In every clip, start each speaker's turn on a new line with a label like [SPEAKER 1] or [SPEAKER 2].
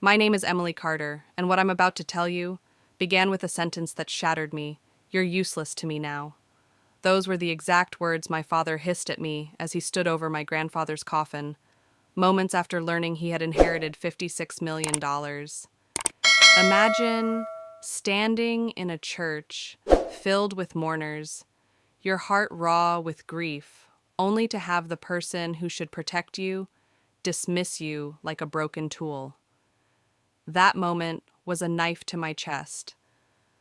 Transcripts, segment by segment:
[SPEAKER 1] My name is Emily Carter, and what I'm about to tell you began with a sentence that shattered me. You're useless to me now. Those were the exact words my father hissed at me as he stood over my grandfather's coffin, moments after learning he had inherited $56 million. Imagine standing in a church filled with mourners, your heart raw with grief, only to have the person who should protect you dismiss you like a broken tool. That moment was a knife to my chest.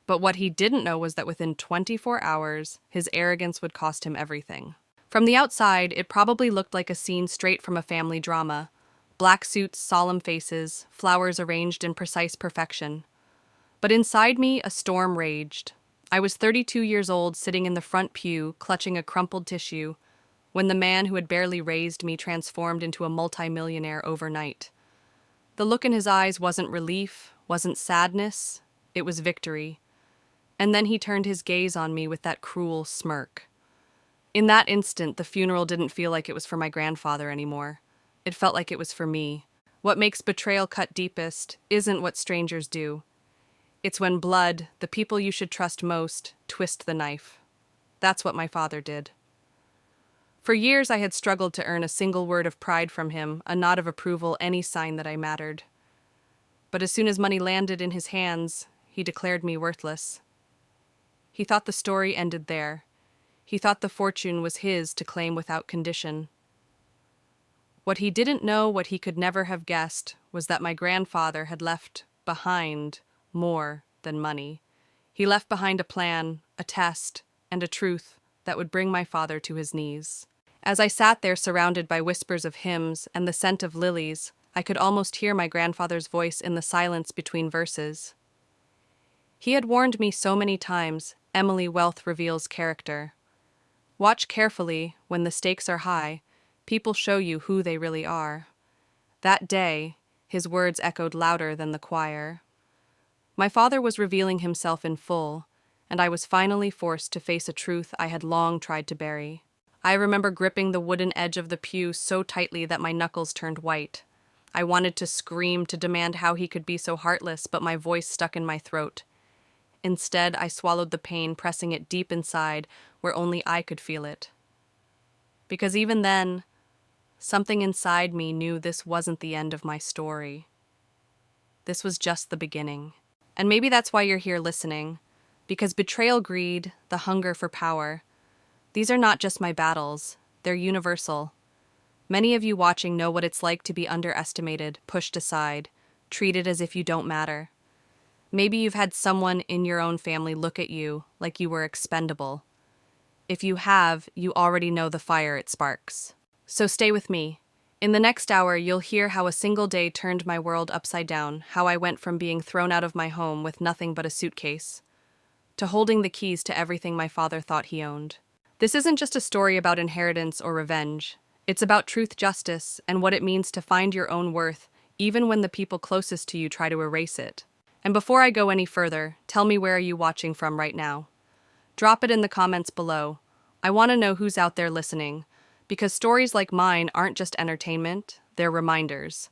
[SPEAKER 1] But what he didn't know was that within 24 hours, his arrogance would cost him everything. From the outside, it probably looked like a scene straight from a family drama. Black suits, solemn faces, flowers arranged in precise perfection. But inside me, a storm raged. I was 32 years old, sitting in the front pew, clutching a crumpled tissue, when the man who had barely raised me transformed into a multimillionaire overnight. The look in his eyes wasn't relief, wasn't sadness, it was victory. And then he turned his gaze on me with that cruel smirk. In that instant, the funeral didn't feel like it was for my grandfather anymore. It felt like it was for me. What makes betrayal cut deepest isn't what strangers do. It's when blood, the people you should trust most, twist the knife. That's what my father did. For years I had struggled to earn a single word of pride from him, a nod of approval, any sign that I mattered. But as soon as money landed in his hands, he declared me worthless. He thought the story ended there. He thought the fortune was his to claim without condition. What he didn't know, what he could never have guessed, was that my grandfather had left behind more than money. He left behind a plan, a test, and a truth that would bring my father to his knees. As I sat there surrounded by whispers of hymns and the scent of lilies, I could almost hear my grandfather's voice in the silence between verses. He had warned me so many times, Emily, wealth reveals character. Watch carefully, when the stakes are high, people show you who they really are. That day, his words echoed louder than the choir. My father was revealing himself in full, and I was finally forced to face a truth I had long tried to bury. I remember gripping the wooden edge of the pew so tightly that my knuckles turned white. I wanted to scream, to demand how he could be so heartless, but my voice stuck in my throat. Instead, I swallowed the pain, pressing it deep inside, where only I could feel it. Because even then, something inside me knew this wasn't the end of my story. This was just the beginning. And maybe that's why you're here listening. Because betrayal, greed, the hunger for power, these are not just my battles, they're universal. Many of you watching know what it's like to be underestimated, pushed aside, treated as if you don't matter. Maybe you've had someone in your own family look at you like you were expendable. If you have, you already know the fire it sparks. So stay with me. In the next hour, you'll hear how a single day turned my world upside down, how I went from being thrown out of my home with nothing but a suitcase, to holding the keys to everything my father thought he owned. This isn't just a story about inheritance or revenge. It's about truth, justice, and what it means to find your own worth, even when the people closest to you try to erase it. And before I go any further, tell me, where are you watching from right now? Drop it in the comments below. I want to know who's out there listening, because stories like mine aren't just entertainment, they're reminders.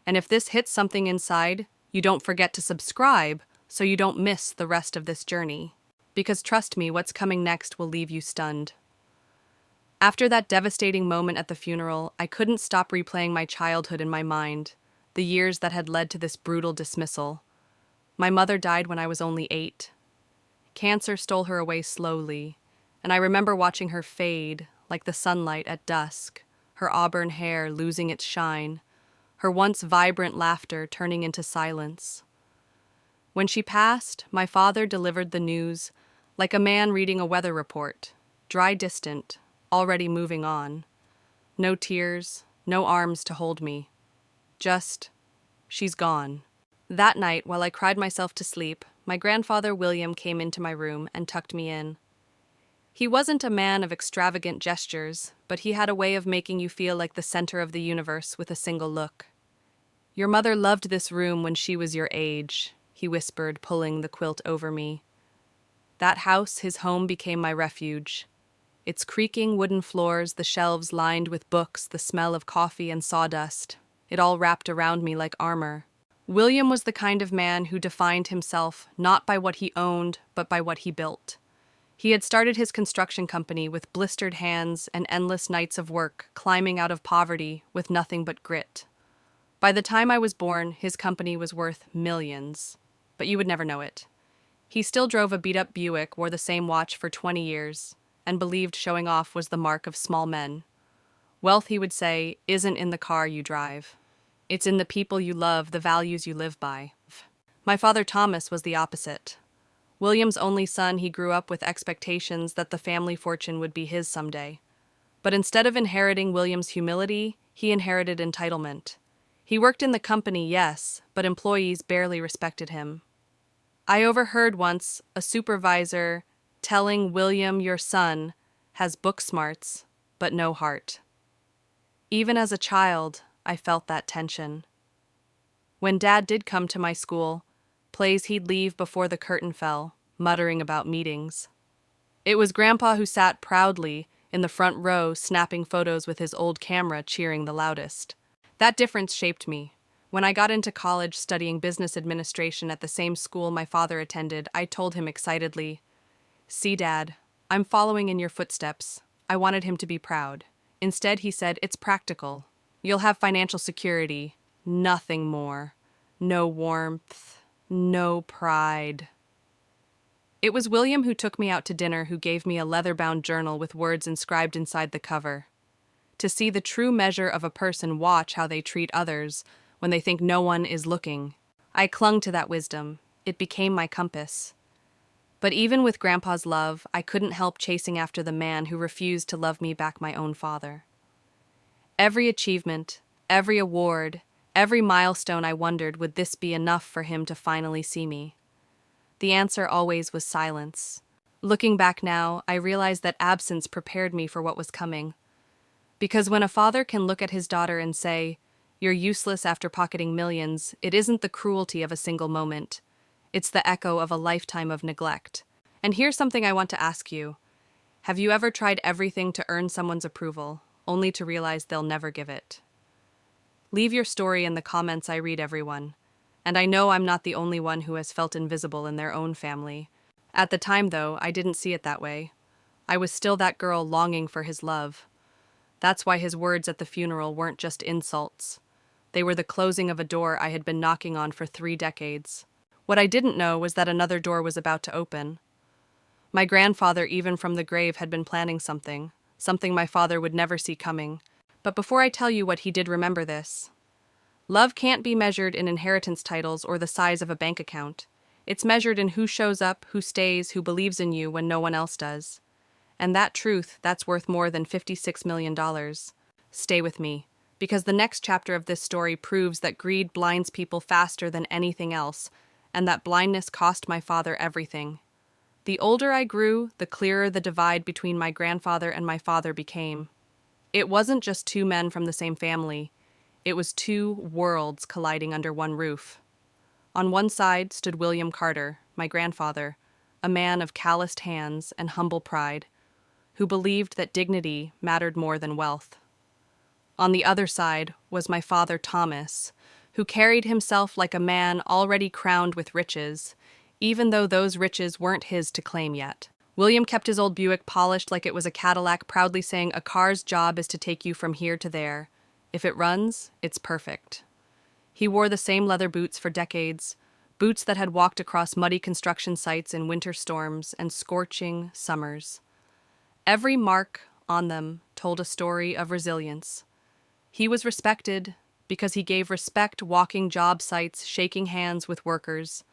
[SPEAKER 1] And if this hits something inside, you don't forget to subscribe so you don't miss the rest of this journey. Because trust me, what's coming next will leave you stunned. After that devastating moment at the funeral, I couldn't stop replaying my childhood in my mind, the years that had led to this brutal dismissal. My mother died when I was only 8. Cancer stole her away slowly, and I remember watching her fade like the sunlight at dusk, her auburn hair losing its shine, her once vibrant laughter turning into silence. When she passed, my father delivered the news like a man reading a weather report, dry, distant, already moving on. No tears, no arms to hold me. Just, she's gone. That night, while I cried myself to sleep, my grandfather William came into my room and tucked me in. He wasn't a man of extravagant gestures, but he had a way of making you feel like the center of the universe with a single look. Your mother loved this room when she was your age, he whispered, pulling the quilt over me. That house, his home, became my refuge. Its creaking wooden floors, the shelves lined with books, the smell of coffee and sawdust, it all wrapped around me like armor. William was the kind of man who defined himself not by what he owned, but by what he built. He had started his construction company with blistered hands and endless nights of work, climbing out of poverty with nothing but grit. By the time I was born, his company was worth millions, but you would never know it. He still drove a beat-up Buick, wore the same watch for 20 years, and believed showing off was the mark of small men. Wealth, he would say, isn't in the car you drive. It's in the people you love, the values you live by. My father Thomas was the opposite. William's only son, he grew up with expectations that the family fortune would be his someday. But instead of inheriting William's humility, he inherited entitlement. He worked in the company, yes, but employees barely respected him. I overheard once a supervisor telling William, "Your son has book smarts, but no heart." Even as a child, I felt that tension. When Dad did come to my school, plays he'd leave before the curtain fell, muttering about meetings. It was Grandpa who sat proudly in the front row, snapping photos with his old camera, cheering the loudest. That difference shaped me. When I got into college studying business administration at the same school my father attended, I told him excitedly, "See, Dad, I'm following in your footsteps." I wanted him to be proud. Instead, he said, "It's practical. You'll have financial security, nothing more. No warmth, no pride." It was William who took me out to dinner, who gave me a leather-bound journal with words inscribed inside the cover. To see the true measure of a person, watch how they treat others when they think no one is looking. I clung to that wisdom. It became my compass. But even with Grandpa's love, I couldn't help chasing after the man who refused to love me back, my own father. Every achievement, every award, every milestone, I wondered, would this be enough for him to finally see me? The answer always was silence. Looking back now, I realize that absence prepared me for what was coming. Because when a father can look at his daughter and say, "You're useless after pocketing millions," it isn't the cruelty of a single moment. It's the echo of a lifetime of neglect. And here's something I want to ask you. Have you ever tried everything to earn someone's approval, only to realize they'll never give it? Leave your story in the comments. I read everyone. And I know I'm not the only one who has felt invisible in their own family. At the time, though, I didn't see it that way. I was still that girl longing for his love. That's why his words at the funeral weren't just insults. They were the closing of a door I had been knocking on for 3 decades. What I didn't know was that another door was about to open. My grandfather, even from the grave, had been planning something my father would never see coming. But before I tell you what he did, remember this. Love can't be measured in inheritance titles or the size of a bank account. It's measured in who shows up, who stays, who believes in you when no one else does. And that truth, that's worth more than $56 million. Stay with me, because the next chapter of this story proves that greed blinds people faster than anything else, and that blindness cost my father everything. The older I grew, the clearer the divide between my grandfather and my father became. It wasn't just 2 men from the same family. It was 2 worlds colliding under one roof. On one side stood William Carter, my grandfather, a man of calloused hands and humble pride, who believed that dignity mattered more than wealth. On the other side was my father Thomas, who carried himself like a man already crowned with riches, even though those riches weren't his to claim yet. William kept his old Buick polished like it was a Cadillac, proudly saying, "A car's job is to take you from here to there. If it runs, it's perfect." He wore the same leather boots for decades, boots that had walked across muddy construction sites in winter storms and scorching summers. Every mark on them told a story of resilience. He was respected because he gave respect, walking job sites, shaking hands with workers.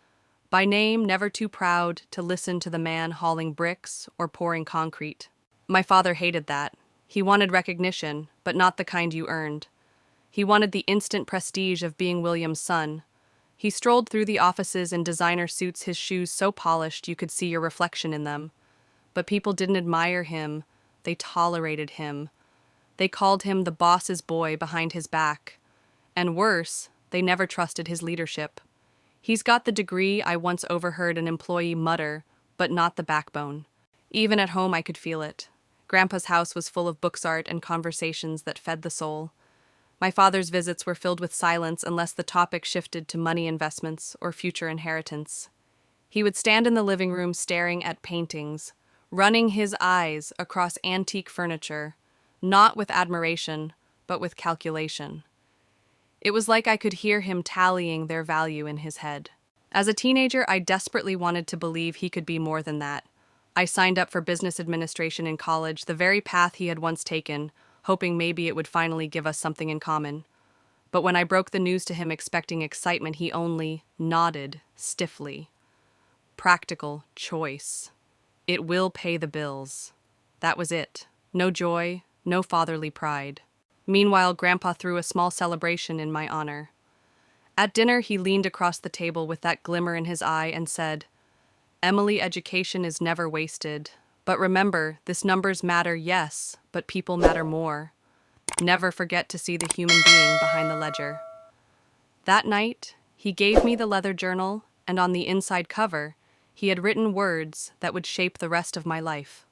[SPEAKER 1] By name, never too proud to listen to the man hauling bricks or pouring concrete. My father hated that. He wanted recognition, but not the kind you earned. He wanted the instant prestige of being William's son. He strolled through the offices in designer suits, his shoes so polished you could see your reflection in them. But people didn't admire him, they tolerated him. They called him the boss's boy behind his back. And worse, they never trusted his leadership. "He's got the degree," I once overheard an employee mutter, "but not the backbone." Even at home I could feel it. Grandpa's house was full of books, art, and conversations that fed the soul. My father's visits were filled with silence unless the topic shifted to money investments or future inheritance. He would stand in the living room staring at paintings, running his eyes across antique furniture, not with admiration, but with calculation. It was like I could hear him tallying their value in his head. As a teenager, I desperately wanted to believe he could be more than that. I signed up for business administration in college, the very path he had once taken, hoping maybe it would finally give us something in common. But when I broke the news to him expecting excitement, he only nodded stiffly. Practical choice. It will pay the bills. That was it. No joy, no fatherly pride. Meanwhile, Grandpa threw a small celebration in my honor. At dinner, he leaned across the table with that glimmer in his eye and said, "Emily, education is never wasted. But remember, this numbers matter, yes, but people matter more. Never forget to see the human being behind the ledger." That night, he gave me the leather journal, and on the inside cover, he had written words that would shape the rest of my life.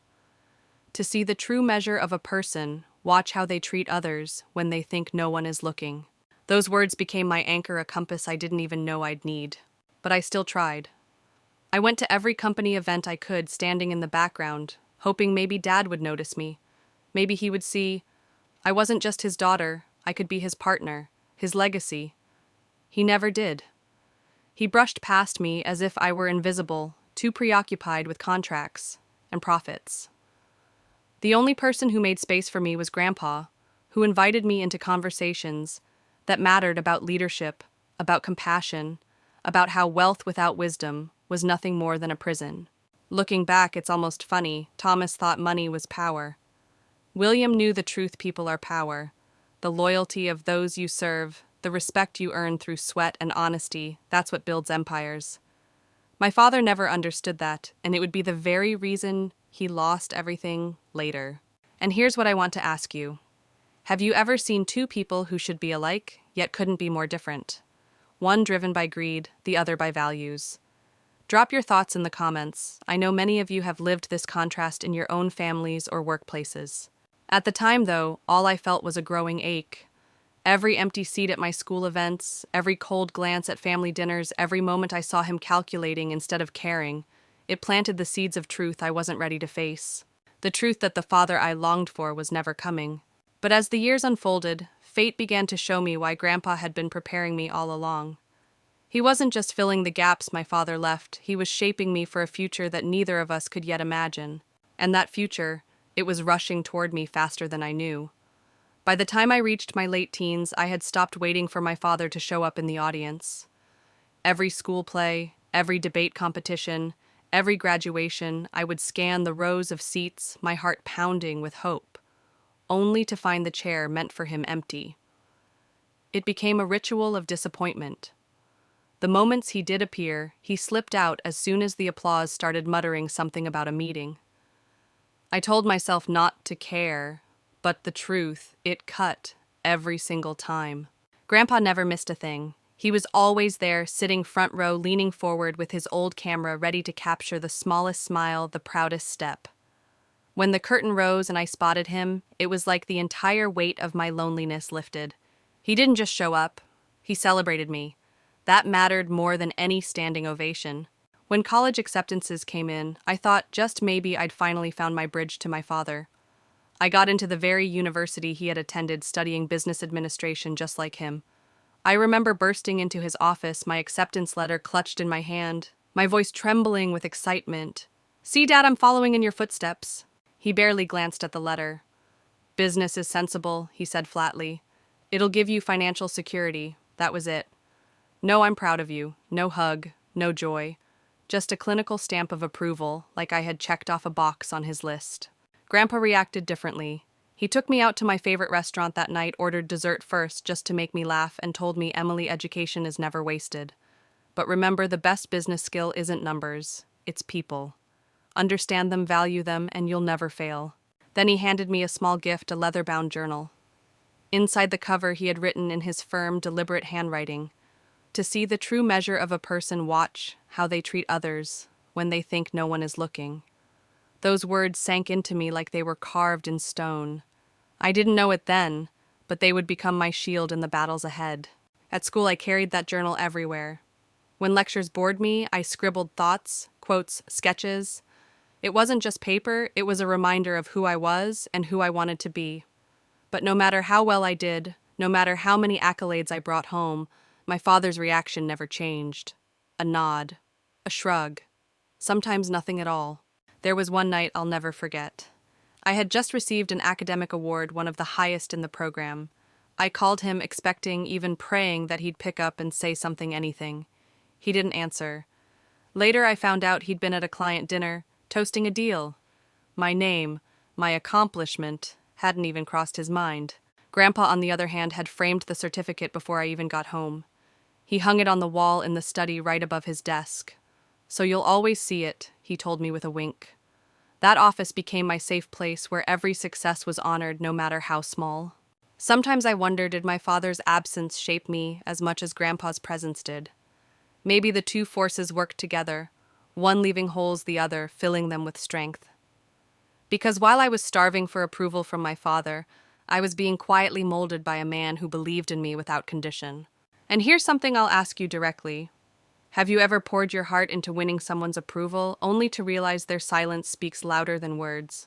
[SPEAKER 1] To see the true measure of a person, watch how they treat others when they think no one is looking. Those words became my anchor, a compass I didn't even know I'd need. But I still tried. I went to every company event I could, standing in the background, hoping maybe Dad would notice me. Maybe he would see I wasn't just his daughter, I could be his partner, his legacy. He never did. He brushed past me as if I were invisible, too preoccupied with contracts and profits. The only person who made space for me was Grandpa, who invited me into conversations that mattered about leadership, about compassion, about how wealth without wisdom was nothing more than a prison. Looking back, it's almost funny. Thomas thought money was power. William knew the truth: people are power. The loyalty of those you serve, the respect you earn through sweat and honesty, that's what builds empires. My father never understood that, and it would be the very reason he lost everything later. And here's what I want to ask you. Have you ever seen two people who should be alike, yet couldn't be more different? One driven by greed, the other by values. Drop your thoughts in the comments. I know many of you have lived this contrast in your own families or workplaces. At the time, though, all I felt was a growing ache. Every empty seat at my school events, every cold glance at family dinners, every moment I saw him calculating instead of caring, it planted the seeds of truth I wasn't ready to face. The truth that the father I longed for was never coming. But as the years unfolded, fate began to show me why Grandpa had been preparing me all along. He wasn't just filling the gaps my father left, he was shaping me for a future that neither of us could yet imagine. And that future, it was rushing toward me faster than I knew. By the time I reached my late teens, I had stopped waiting for my father to show up in the audience. Every school play, every debate competition, every graduation, I would scan the rows of seats, my heart pounding with hope, only to find the chair meant for him empty. It became a ritual of disappointment. The moments he did appear, he slipped out as soon as the applause started muttering something about a meeting. I told myself not to care, but the truth, it cut every single time. Grandpa never missed a thing. He was always there, sitting front row, leaning forward with his old camera, ready to capture the smallest smile, the proudest step. When the curtain rose and I spotted him, it was like the entire weight of my loneliness lifted. He didn't just show up, he celebrated me. That mattered more than any standing ovation. When college acceptances came in, I thought just maybe I'd finally found my bridge to my father. I got into the very university he had attended, studying business administration just like him. I remember bursting into his office, my acceptance letter clutched in my hand, my voice trembling with excitement. "See, Dad, I'm following in your footsteps." He barely glanced at the letter. "Business is sensible," he said flatly. "It'll give you financial security." That was it. No, I'm proud of you. No hug, no joy. Just a clinical stamp of approval, like I had checked off a box on his list. Grandpa reacted differently. He took me out to my favorite restaurant that night, ordered dessert first just to make me laugh, and told me, "Emily, education is never wasted. But remember, the best business skill isn't numbers, it's people. Understand them, value them, and you'll never fail." Then he handed me a small gift, a leather-bound journal. Inside the cover, he had written in his firm, deliberate handwriting, "To see the true measure of a person, watch how they treat others when they think no one is looking." Those words sank into me like they were carved in stone. I didn't know it then, but they would become my shield in the battles ahead. At school, I carried that journal everywhere. When lectures bored me, I scribbled thoughts, quotes, sketches. It wasn't just paper, it was a reminder of who I was and who I wanted to be. But no matter how well I did, no matter how many accolades I brought home, my father's reaction never changed. A nod, a shrug, sometimes nothing at all. There was one night I'll never forget. I had just received an academic award, one of the highest in the program. I called him, expecting, even praying that he'd pick up and say something, anything. He didn't answer. Later I found out he'd been at a client dinner, toasting a deal. My name, my accomplishment, hadn't even crossed his mind. Grandpa, on the other hand, had framed the certificate before I even got home. He hung it on the wall in the study right above his desk. "So you'll always see it," he told me with a wink. That office became my safe place where every success was honored, no matter how small. Sometimes I wonder, did my father's absence shape me as much as Grandpa's presence did? Maybe the two forces worked together, one leaving holes, the other filling them with strength. Because while I was starving for approval from my father, I was being quietly molded by a man who believed in me without condition. And here's something I'll ask you directly. Have you ever poured your heart into winning someone's approval, only to realize their silence speaks louder than words?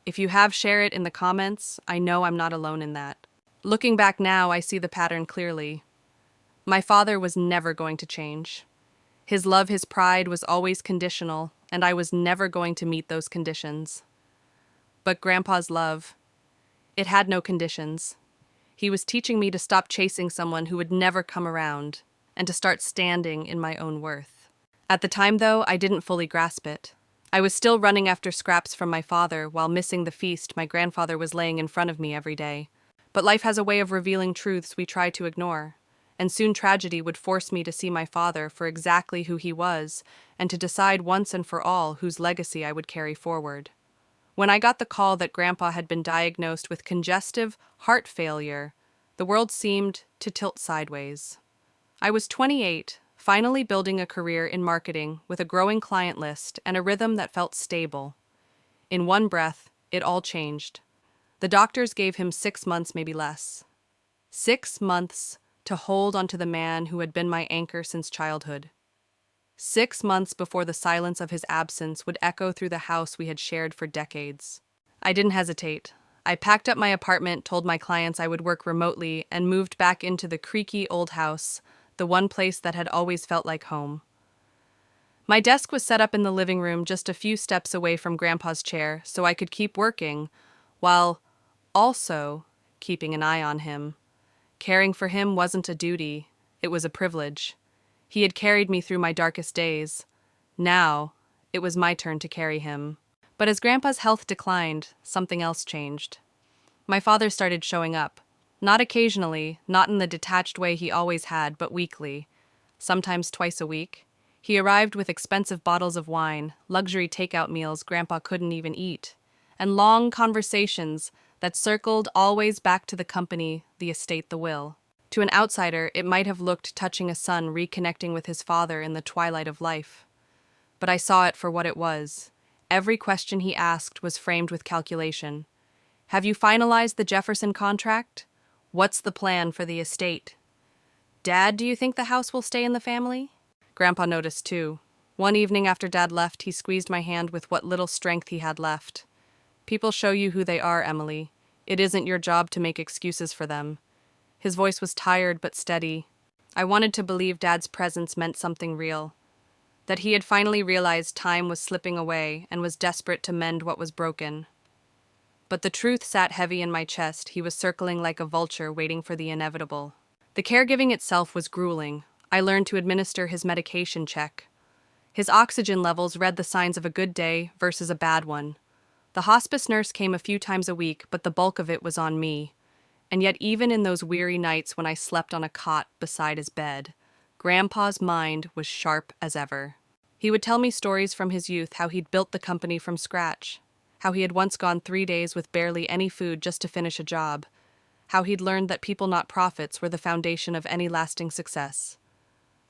[SPEAKER 1] If you have, share it in the comments. I know I'm not alone in that. Looking back now, I see the pattern clearly. My father was never going to change. His love, his pride was always conditional, and I was never going to meet those conditions. But Grandpa's love, it had no conditions. He was teaching me to stop chasing someone who would never come around, and to start standing in my own worth. At the time, though, I didn't fully grasp it. I was still running after scraps from my father while missing the feast my grandfather was laying in front of me every day. But life has a way of revealing truths we try to ignore, and soon tragedy would force me to see my father for exactly who he was and to decide once and for all whose legacy I would carry forward. When I got the call that Grandpa had been diagnosed with congestive heart failure, the world seemed to tilt sideways. I was 28, finally building a career in marketing with a growing client list and a rhythm that felt stable. In one breath, it all changed. The doctors gave him 6 months, maybe less. 6 months to hold onto the man who had been my anchor since childhood. 6 months before the silence of his absence would echo through the house we had shared for decades. I didn't hesitate. I packed up my apartment, told my clients I would work remotely, and moved back into the creaky old house, the one place that had always felt like home. My desk was set up in the living room just a few steps away from Grandpa's chair so I could keep working, while also keeping an eye on him. Caring for him wasn't a duty, it was a privilege. He had carried me through my darkest days. Now, it was my turn to carry him. But as Grandpa's health declined, something else changed. My father started showing up. Not occasionally, not in the detached way he always had, but weekly. Sometimes twice a week. He arrived with expensive bottles of wine, luxury takeout meals Grandpa couldn't even eat, and long conversations that circled always back to the company, the estate, the will. To an outsider, it might have looked touching a son reconnecting with his father in the twilight of life. But I saw it for what it was. Every question he asked was framed with calculation. Have you finalized the Jefferson contract? What's the plan for the estate? Dad, do you think the house will stay in the family? Grandpa noticed too. One evening after Dad left, he squeezed my hand with what little strength he had left. People show you who they are, Emily. It isn't your job to make excuses for them. His voice was tired but steady. I wanted to believe Dad's presence meant something real. That he had finally realized time was slipping away and was desperate to mend what was broken. But the truth sat heavy in my chest. He was circling like a vulture waiting for the inevitable. The caregiving itself was grueling. I learned to administer his medication check. His oxygen levels read the signs of a good day versus a bad one. The hospice nurse came a few times a week, but the bulk of it was on me. And yet even in those weary nights when I slept on a cot beside his bed, Grandpa's mind was sharp as ever. He would tell me stories from his youth, how he'd built the company from scratch, how he had once gone 3 days with barely any food just to finish a job, how he'd learned that people, not profits, were the foundation of any lasting success.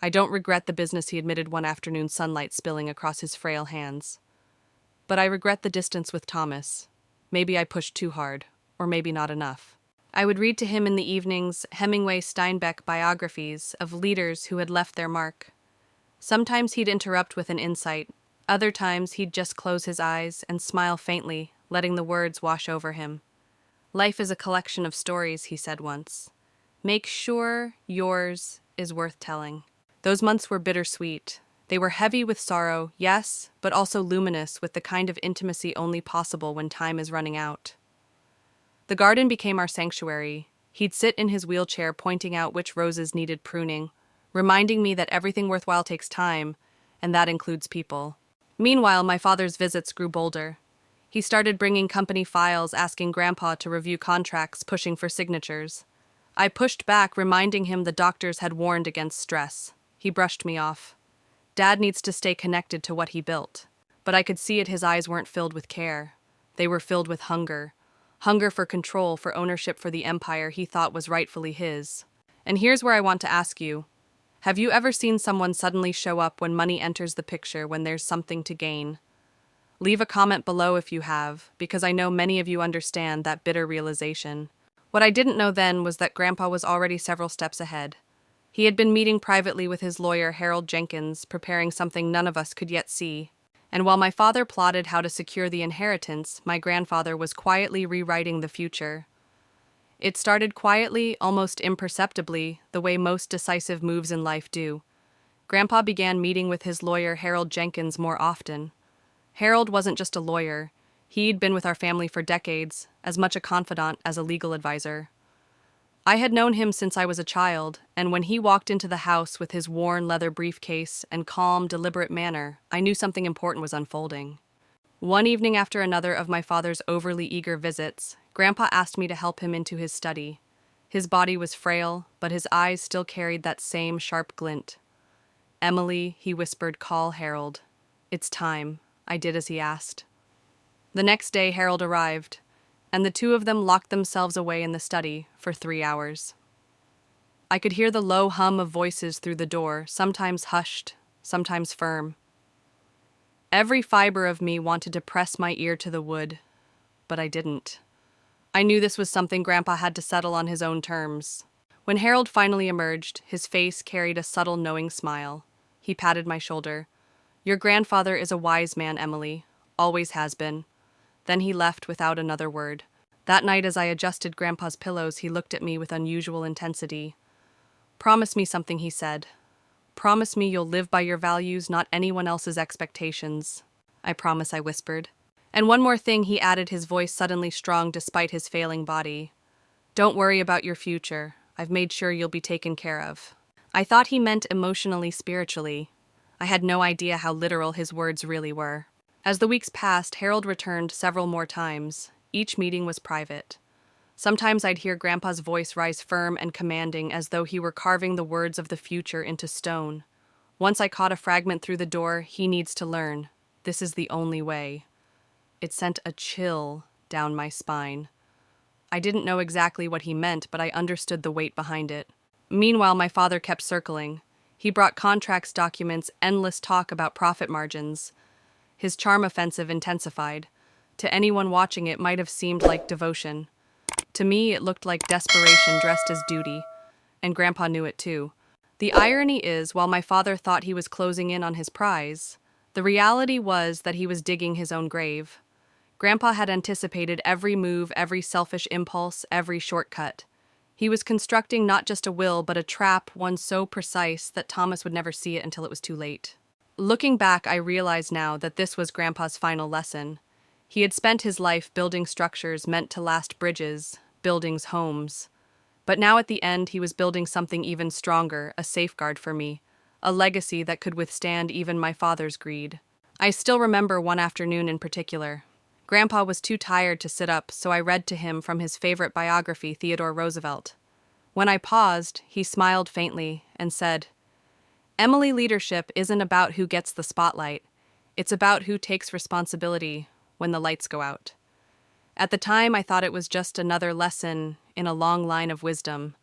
[SPEAKER 1] I don't regret the business, he admitted one afternoon, sunlight spilling across his frail hands. But I regret the distance with Thomas. Maybe I pushed too hard, or maybe not enough. I would read to him in the evenings Hemingway Steinbeck biographies of leaders who had left their mark. Sometimes he'd interrupt with an insight, other times he'd just close his eyes and smile faintly, letting the words wash over him. Life is a collection of stories, he said once. Make sure yours is worth telling. Those months were bittersweet. They were heavy with sorrow, yes, but also luminous with the kind of intimacy only possible when time is running out. The garden became our sanctuary. He'd sit in his wheelchair pointing out which roses needed pruning, reminding me that everything worthwhile takes time, and that includes people. Meanwhile, my father's visits grew bolder. He started bringing company files, asking Grandpa to review contracts, pushing for signatures. I pushed back, reminding him the doctors had warned against stress. He brushed me off. Dad needs to stay connected to what he built. But I could see it, his eyes weren't filled with care. They were filled with hunger. Hunger for control, for ownership, for the empire he thought was rightfully his. And here's where I want to ask you. Have you ever seen someone suddenly show up when money enters the picture, when there's something to gain? Leave a comment below if you have, because I know many of you understand that bitter realization. What I didn't know then was that Grandpa was already several steps ahead. He had been meeting privately with his lawyer, Harold Jenkins, preparing something none of us could yet see. And while my father plotted how to secure the inheritance, my grandfather was quietly rewriting the future. It started quietly, almost imperceptibly, the way most decisive moves in life do. Grandpa began meeting with his lawyer, Harold Jenkins, more often. Harold wasn't just a lawyer. He'd been with our family for decades, as much a confidant as a legal advisor. I had known him since I was a child, and when he walked into the house with his worn leather briefcase and calm, deliberate manner, I knew something important was unfolding. One evening after another of my father's overly eager visits, Grandpa asked me to help him into his study. His body was frail, but his eyes still carried that same sharp glint. "Emily," he whispered, "call Harold. It's time." I did as he asked. The next day Harold arrived, and the two of them locked themselves away in the study for 3 hours. I could hear the low hum of voices through the door, sometimes hushed, sometimes firm. Every fiber of me wanted to press my ear to the wood, but I didn't. I knew this was something Grandpa had to settle on his own terms. When Harold finally emerged, his face carried a subtle, knowing smile. He patted my shoulder. "Your grandfather is a wise man, Emily. Always has been." Then he left without another word. That night, as I adjusted Grandpa's pillows, he looked at me with unusual intensity. "Promise me something," he said. "Promise me you'll live by your values, not anyone else's expectations." "I promise," I whispered. "And one more thing," he added, his voice suddenly strong despite his failing body. "Don't worry about your future. I've made sure you'll be taken care of." I thought he meant emotionally, spiritually. I had no idea how literal his words really were. As the weeks passed, Harold returned several more times. Each meeting was private. Sometimes I'd hear Grandpa's voice rise firm and commanding, as though he were carving the words of the future into stone. Once I caught a fragment through the door, "He needs to learn. This is the only way." It sent a chill down my spine. I didn't know exactly what he meant, but I understood the weight behind it. Meanwhile, my father kept circling. He brought contracts, documents, endless talk about profit margins. His charm offensive intensified. To anyone watching, it might have seemed like devotion. To me, it looked like desperation dressed as duty. And Grandpa knew it too. The irony is, while my father thought he was closing in on his prize, the reality was that he was digging his own grave. Grandpa had anticipated every move, every selfish impulse, every shortcut. He was constructing not just a will, but a trap, one so precise that Thomas would never see it until it was too late. Looking back, I realize now that this was Grandpa's final lesson. He had spent his life building structures meant to last, bridges, buildings, homes. But now at the end, he was building something even stronger, a safeguard for me, a legacy that could withstand even my father's greed. I still remember one afternoon in particular. Grandpa was too tired to sit up, so I read to him from his favorite biography, Theodore Roosevelt. When I paused, he smiled faintly and said, "Emily, leadership isn't about who gets the spotlight. It's about who takes responsibility when the lights go out." At the time, I thought it was just another lesson in a long line of wisdom.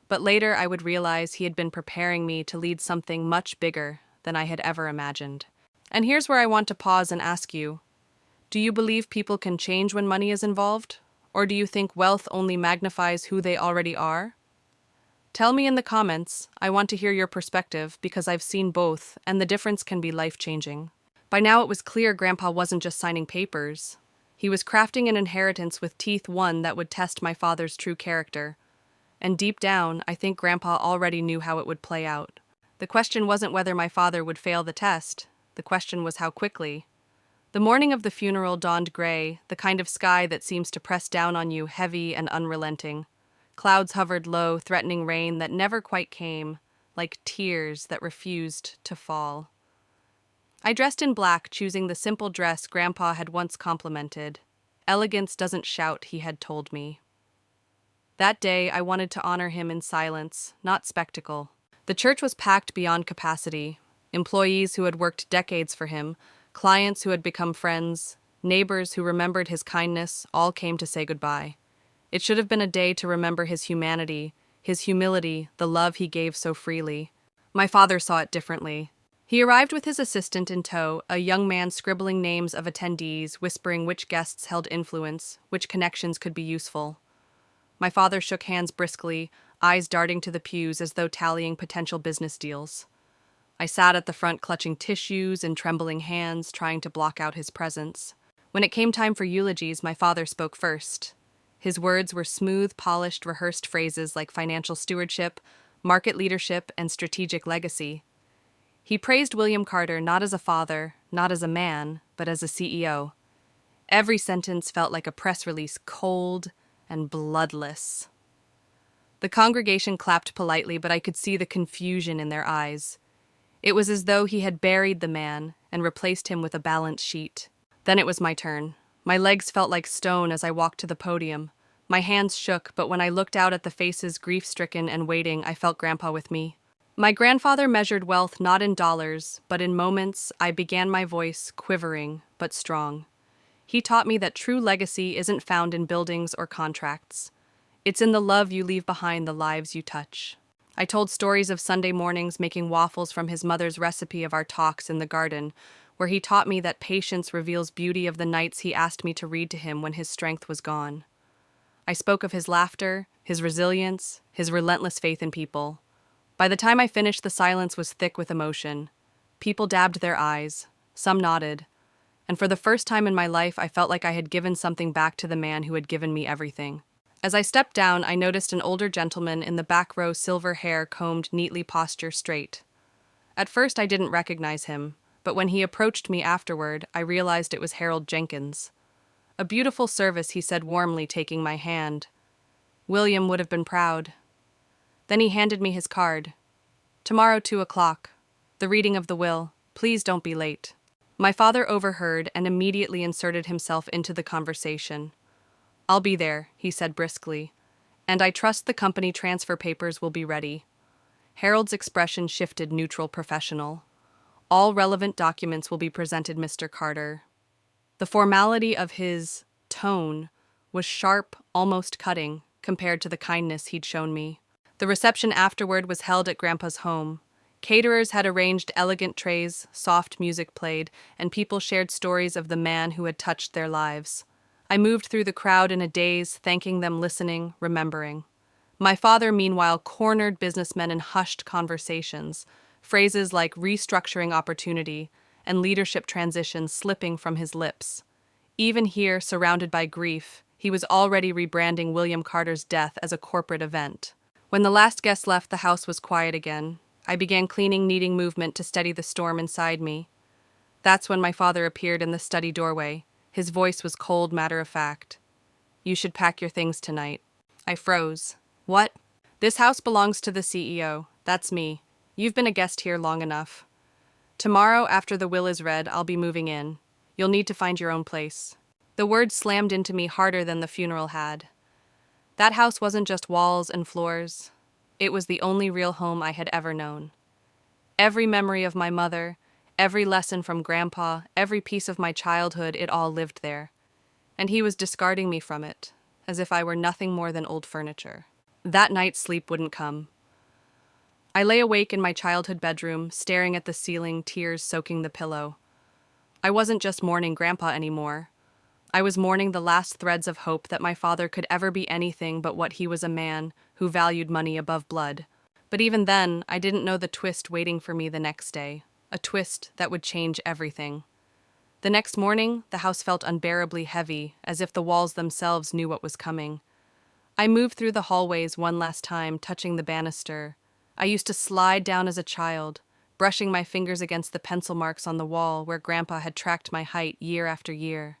[SPEAKER 1] But later, I would realize he had been preparing me to lead something much bigger than I had ever imagined. And here's where I want to pause and ask you, do you believe people can change when money is involved? Or do you think wealth only magnifies who they already are? Tell me in the comments. I want to hear your perspective because I've seen both, and the difference can be life-changing. By now it was clear Grandpa wasn't just signing papers. He was crafting an inheritance with teeth one that would test my father's true character. And deep down, I think Grandpa already knew how it would play out. The question wasn't whether my father would fail the test. The question was how quickly. The morning of the funeral dawned gray, the kind of sky that seems to press down on you heavy and unrelenting. Clouds hovered low, threatening rain that never quite came, like tears that refused to fall. I dressed in black, choosing the simple dress Grandpa had once complimented. Elegance doesn't shout, he had told me. That day, I wanted to honor him in silence, not spectacle. The church was packed beyond capacity. Employees who had worked decades for him, clients who had become friends, neighbors who remembered his kindness, all came to say goodbye. It should have been a day to remember his humanity, his humility, the love he gave so freely. My father saw it differently. He arrived with his assistant in tow, a young man scribbling names of attendees, whispering which guests held influence, which connections could be useful. My father shook hands briskly, eyes darting to the pews as though tallying potential business deals. I sat at the front clutching tissues and trembling hands, trying to block out his presence. When it came time for eulogies, my father spoke first. His words were smooth, polished, rehearsed phrases like financial stewardship, market leadership, and strategic legacy. He praised William Carter not as a father, not as a man, but as a CEO. Every sentence felt like a press release, cold and bloodless. The congregation clapped politely, but I could see the confusion in their eyes. It was as though he had buried the man and replaced him with a balance sheet. Then it was my turn. My legs felt like stone as I walked to the podium. My hands shook, but when I looked out at the faces grief-stricken and waiting, I felt Grandpa with me. My grandfather measured wealth not in dollars, but in moments. I began my voice, quivering, but strong. He taught me that true legacy isn't found in buildings or contracts. It's in the love you leave behind, the lives you touch. I told stories of Sunday mornings making waffles from his mother's recipe, of our talks in the garden, where he taught me that patience reveals beauty, of the nights he asked me to read to him when his strength was gone. I spoke of his laughter, his resilience, his relentless faith in people. By the time I finished, the silence was thick with emotion. People dabbed their eyes, some nodded, and for the first time in my life I felt like I had given something back to the man who had given me everything. As I stepped down, I noticed an older gentleman in the back row, silver hair combed neatly, posture straight. At first I didn't recognize him, but when he approached me afterward, I realized it was Harold Jenkins. "A beautiful service," he said warmly, taking my hand. "William would have been proud." Then he handed me his card. "Tomorrow, 2:00. The reading of the will. Please don't be late." My father overheard and immediately inserted himself into the conversation. "I'll be there," he said briskly, "and I trust the company transfer papers will be ready." Harold's expression shifted, neutral, professional. "All relevant documents will be presented, Mr. Carter." The formality of his tone was sharp, almost cutting, compared to the kindness he'd shown me. The reception afterward was held at Grandpa's home. Caterers had arranged elegant trays, soft music played, and people shared stories of the man who had touched their lives. I moved through the crowd in a daze, thanking them, listening, remembering. My father, meanwhile, cornered businessmen in hushed conversations, phrases like restructuring opportunity and leadership transition slipping from his lips. Even here, surrounded by grief, he was already rebranding William Carter's death as a corporate event. When the last guest left, the house was quiet again. I began cleaning, needing movement to steady the storm inside me. That's when my father appeared in the study doorway. His voice was cold, matter-of-fact. "You should pack your things tonight." I froze. "What?" "This house belongs to the CEO. That's me. You've been a guest here long enough. Tomorrow, after the will is read, I'll be moving in. You'll need to find your own place." The words slammed into me harder than the funeral had. That house wasn't just walls and floors. It was the only real home I had ever known. Every memory of my mother, every lesson from Grandpa, every piece of my childhood, it all lived there. And he was discarding me from it, as if I were nothing more than old furniture. That night, sleep wouldn't come. I lay awake in my childhood bedroom, staring at the ceiling, tears soaking the pillow. I wasn't just mourning Grandpa anymore. I was mourning the last threads of hope that my father could ever be anything but what he was, a man who valued money above blood. But even then, I didn't know the twist waiting for me the next day, a twist that would change everything. The next morning, the house felt unbearably heavy, as if the walls themselves knew what was coming. I moved through the hallways one last time, touching the banister. I used to slide down as a child, brushing my fingers against the pencil marks on the wall where Grandpa had tracked my height year after year.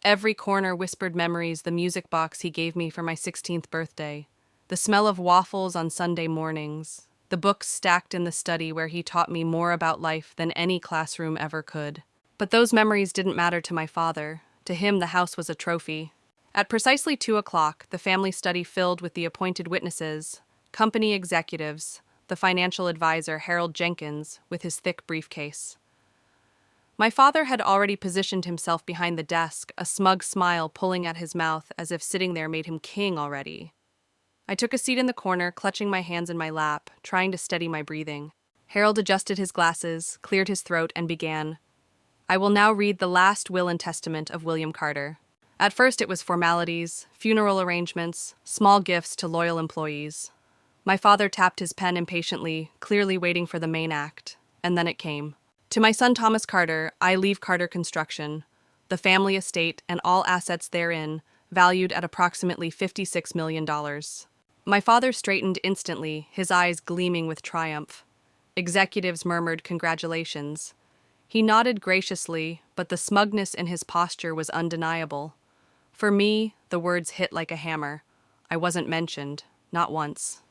[SPEAKER 1] Every corner whispered memories, the music box he gave me for my 16th birthday, the smell of waffles on Sunday mornings, the books stacked in the study where he taught me more about life than any classroom ever could. But those memories didn't matter to my father. To him, the house was a trophy. At precisely 2 o'clock, the family study filled with the appointed witnesses, company executives, the financial advisor Harold Jenkins with his thick briefcase. My father had already positioned himself behind the desk, a smug smile pulling at his mouth as if sitting there made him king already. I took a seat in the corner, clutching my hands in my lap, trying to steady my breathing. Harold adjusted his glasses, cleared his throat, and began. I will now read the last will and testament of William Carter. At first it was formalities, funeral arrangements, small gifts to loyal employees. My father tapped his pen impatiently, clearly waiting for the main act, and then it came. To my son Thomas Carter, I leave Carter Construction, the family estate and all assets therein, valued at approximately $56 million. My father straightened instantly, his eyes gleaming with triumph. Executives murmured congratulations. He nodded graciously, but the smugness in his posture was undeniable. For me, the words hit like a hammer. I wasn't mentioned, not once.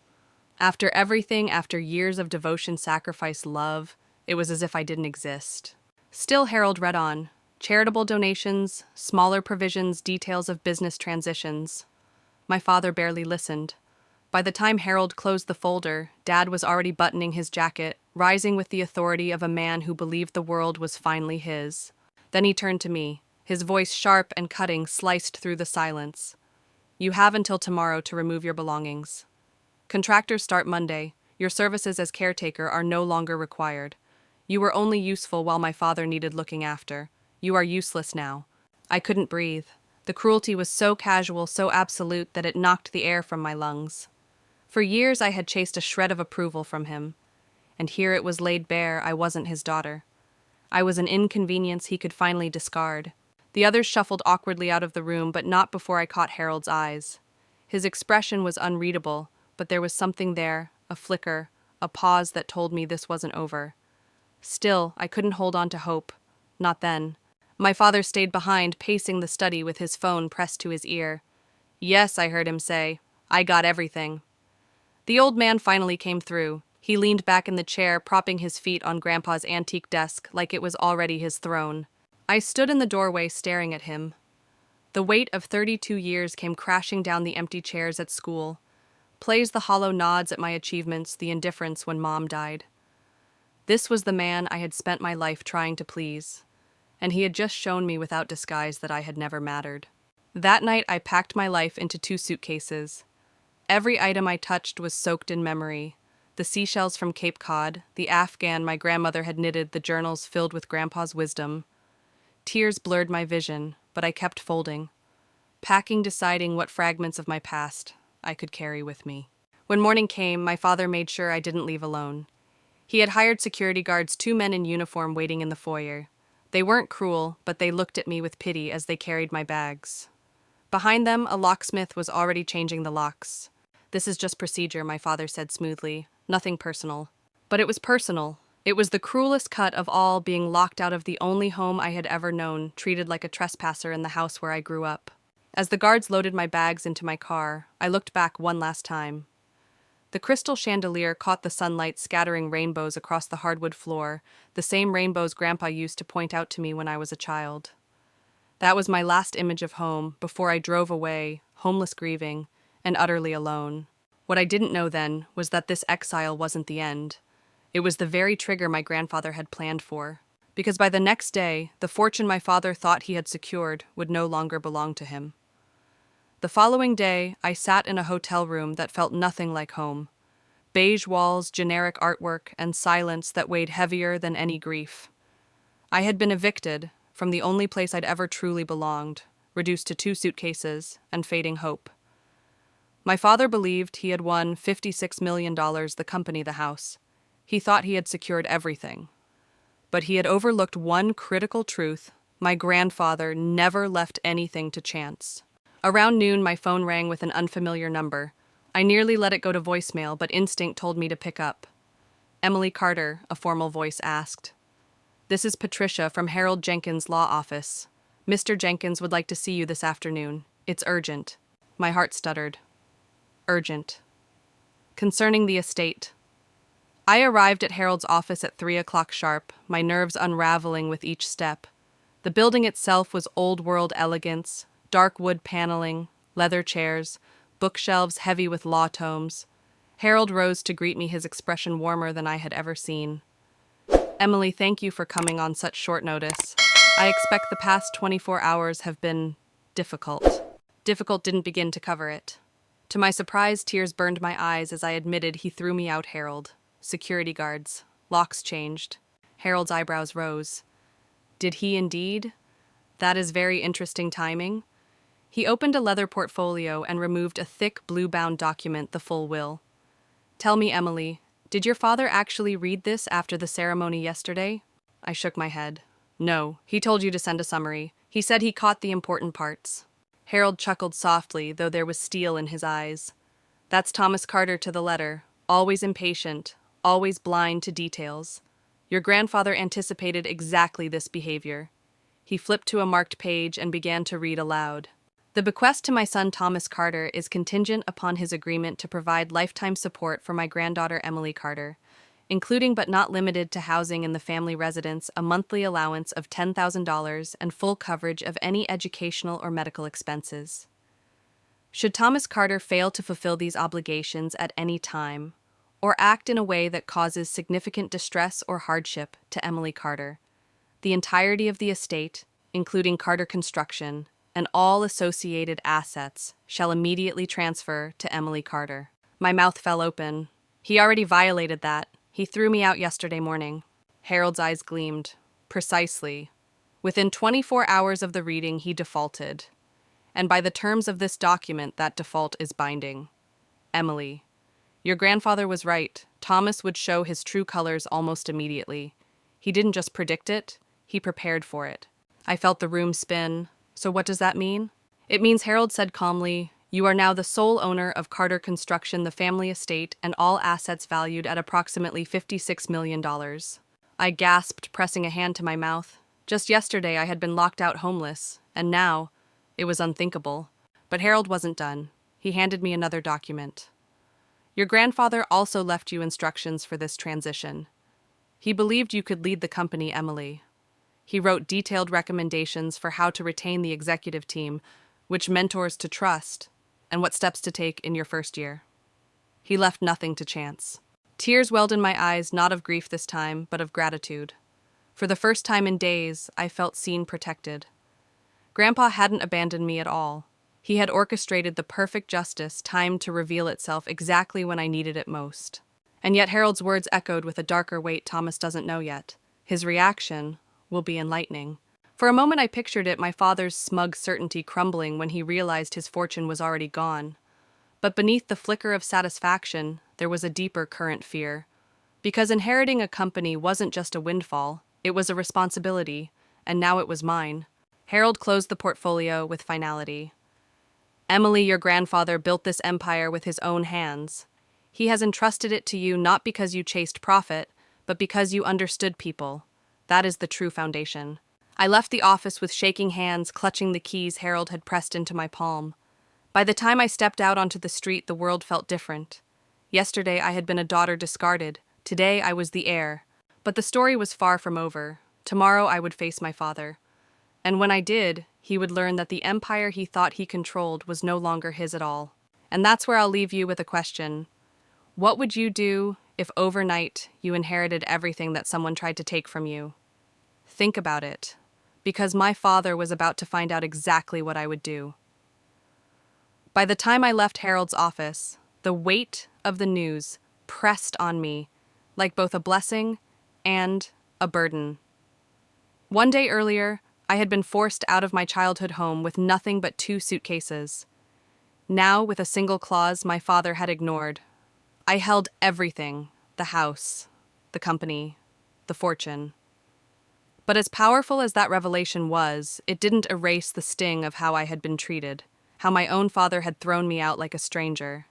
[SPEAKER 1] After everything, after years of devotion, sacrifice, love, it was as if I didn't exist. Still, Harold read on. Charitable donations, smaller provisions, details of business transitions. My father barely listened. By the time Harold closed the folder, Dad was already buttoning his jacket, rising with the authority of a man who believed the world was finally his. Then he turned to me, his voice sharp and cutting sliced through the silence. You have until tomorrow to remove your belongings. Contractors start Monday. Your services as caretaker are no longer required. You were only useful while my father needed looking after. You are useless now. I couldn't breathe. The cruelty was so casual, so absolute, that it knocked the air from my lungs. For years I had chased a shred of approval from him, and here it was laid bare I wasn't his daughter. I was an inconvenience he could finally discard. The others shuffled awkwardly out of the room, but not before I caught Harold's eyes. His expression was unreadable, but there was something there, a flicker, a pause that told me this wasn't over. Still, I couldn't hold on to hope. Not then. My father stayed behind, pacing the study with his phone pressed to his ear. Yes, I heard him say. I got everything. The old man finally came through. He leaned back in the chair, propping his feet on Grandpa's antique desk like it was already his throne. I stood in the doorway staring at him. The weight of 32 years came crashing down the empty chairs at school. Plays the hollow nods at my achievements, the indifference when Mom died. This was the man I had spent my life trying to please, and he had just shown me without disguise that I had never mattered. That night I packed my life into 2 suitcases. Every item I touched was soaked in memory. The seashells from Cape Cod, the Afghan my grandmother had knitted, the journals filled with Grandpa's wisdom. Tears blurred my vision, but I kept folding, packing, deciding what fragments of my past I could carry with me. When morning came, my father made sure I didn't leave alone. He had hired security guards, 2 men in uniform waiting in the foyer. They weren't cruel, but they looked at me with pity as they carried my bags. Behind them, a locksmith was already changing the locks. This is just procedure, my father said smoothly. Nothing personal. But it was personal. It was the cruelest cut of all, being locked out of the only home I had ever known, treated like a trespasser in the house where I grew up. As the guards loaded my bags into my car, I looked back one last time. The crystal chandelier caught the sunlight, scattering rainbows across the hardwood floor, the same rainbows Grandpa used to point out to me when I was a child. That was my last image of home, before I drove away, homeless, grieving, and utterly alone. What I didn't know then was that this exile wasn't the end. It was the very trigger my grandfather had planned for, because by the next day, the fortune my father thought he had secured would no longer belong to him. The following day, I sat in a hotel room that felt nothing like home. Beige walls, generic artwork, and silence that weighed heavier than any grief. I had been evicted from the only place I'd ever truly belonged, reduced to 2 suitcases and fading hope. My father believed he had won $56 million, the company, the house. He thought he had secured everything. But he had overlooked one critical truth: my grandfather never left anything to chance. Around noon, my phone rang with an unfamiliar number. I nearly let it go to voicemail, but instinct told me to pick up. "Emily Carter," a formal voice asked. "This is Patricia from Harold Jenkins' law office. Mr. Jenkins would like to see you this afternoon. It's urgent." My heart stuttered. Urgent. Concerning the estate. I arrived at Harold's office at 3 o'clock sharp, my nerves unraveling with each step. The building itself was old-world elegance, dark wood paneling, leather chairs, bookshelves heavy with law tomes. Harold rose to greet me, his expression warmer than I had ever seen. "Emily, thank you for coming on such short notice. I expect the past 24 hours have been difficult." Difficult didn't begin to cover it. To my surprise, tears burned my eyes as I admitted he threw me out, Harold. Security guards. Locks changed. Harold's eyebrows rose. Did he indeed? That is very interesting timing. He opened a leather portfolio and removed a thick blue-bound document, the full will. "Tell me, Emily, did your father actually read this after the ceremony yesterday?" I shook my head. "No, he told you to send a summary. He said he caught the important parts." Harold chuckled softly, though there was steel in his eyes. "That's Thomas Carter to the letter. Always impatient, always blind to details. Your grandfather anticipated exactly this behavior." He flipped to a marked page and began to read aloud. "The bequest to my son Thomas Carter is contingent upon his agreement to provide lifetime support for my granddaughter Emily Carter, including but not limited to housing in the family residence, a monthly allowance of $10,000, and full coverage of any educational or medical expenses. Should Thomas Carter fail to fulfill these obligations at any time, or act in a way that causes significant distress or hardship to Emily Carter, the entirety of the estate, including Carter Construction, and all associated assets, shall immediately transfer to Emily Carter." My mouth fell open. He already violated that. He threw me out yesterday morning. Harold's eyes gleamed. Precisely. Within 24 hours of the reading, he defaulted. And by the terms of this document, that default is binding. Emily, your grandfather was right. Thomas would show his true colors almost immediately. He didn't just predict it, he prepared for it. I felt the room spin. So what does that mean? It means, Harold said calmly, you are now the sole owner of Carter Construction, the family estate, and all assets valued at approximately $56 million. I gasped, pressing a hand to my mouth. Just yesterday I had been locked out homeless, and now it was unthinkable. But Harold wasn't done. He handed me another document. Your grandfather also left you instructions for this transition. He believed you could lead the company, Emily. He wrote detailed recommendations for how to retain the executive team, which mentors to trust, and what steps to take in your first year. He left nothing to chance. Tears welled in my eyes, not of grief this time, but of gratitude. For the first time in days, I felt seen, protected. Grandpa hadn't abandoned me at all. He had orchestrated the perfect justice, timed to reveal itself exactly when I needed it most. And yet Harold's words echoed with a darker weight Thomas doesn't know yet. His reaction will be enlightening. For a moment I pictured it, my father's smug certainty crumbling when he realized his fortune was already gone. But beneath the flicker of satisfaction, there was a deeper current fear. Because inheriting a company wasn't just a windfall, it was a responsibility, and now it was mine. Harold closed the portfolio with finality. Emily, your grandfather built this empire with his own hands. He has entrusted it to you not because you chased profit, but because you understood people. That is the true foundation. I left the office with shaking hands, clutching the keys Harold had pressed into my palm. By the time I stepped out onto the street, the world felt different. Yesterday I had been a daughter discarded. Today I was the heir. But the story was far from over. Tomorrow I would face my father. And when I did, he would learn that the empire he thought he controlled was no longer his at all. And that's where I'll leave you with a question. What would you do if overnight you inherited everything that someone tried to take from you? Think about it, because my father was about to find out exactly what I would do. By the time I left Harold's office, the weight of the news pressed on me like both a blessing and a burden. One day earlier, I had been forced out of my childhood home with nothing but 2 suitcases. Now, with a single clause my father had ignored, I held everything: the house, the company, the fortune. But as powerful as that revelation was, it didn't erase the sting of how I had been treated, how my own father had thrown me out like a stranger.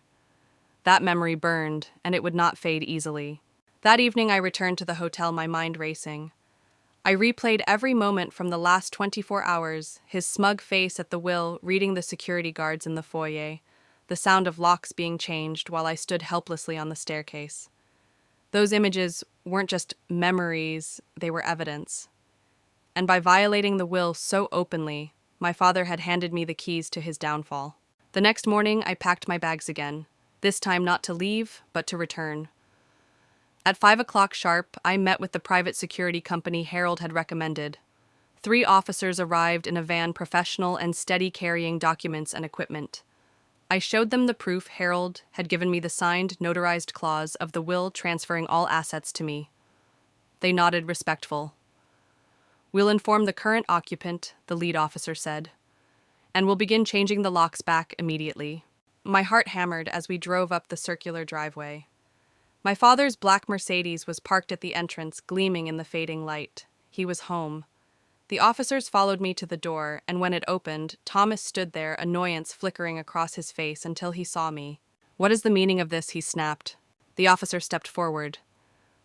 [SPEAKER 1] That memory burned, and it would not fade easily. That evening I returned to the hotel, my mind racing. I replayed every moment from the last 24 hours, his smug face at the wheel reading the security guards in the foyer, the sound of locks being changed while I stood helplessly on the staircase. Those images weren't just memories, they were evidence. And by violating the will so openly, my father had handed me the keys to his downfall. The next morning, I packed my bags again, this time not to leave, but to return. At 5 o'clock sharp, I met with the private security company Harold had recommended. 3 officers arrived in a van, professional and steady, carrying documents and equipment. I showed them the proof Harold had given me, the signed, notarized clause of the will transferring all assets to me. They nodded, respectful. "We'll inform the current occupant," the lead officer said, "and we'll begin changing the locks back immediately." My heart hammered as we drove up the circular driveway. My father's black Mercedes was parked at the entrance, gleaming in the fading light. He was home. The officers followed me to the door, and when it opened, Thomas stood there, annoyance flickering across his face until he saw me. "What is the meaning of this?" he snapped. The officer stepped forward.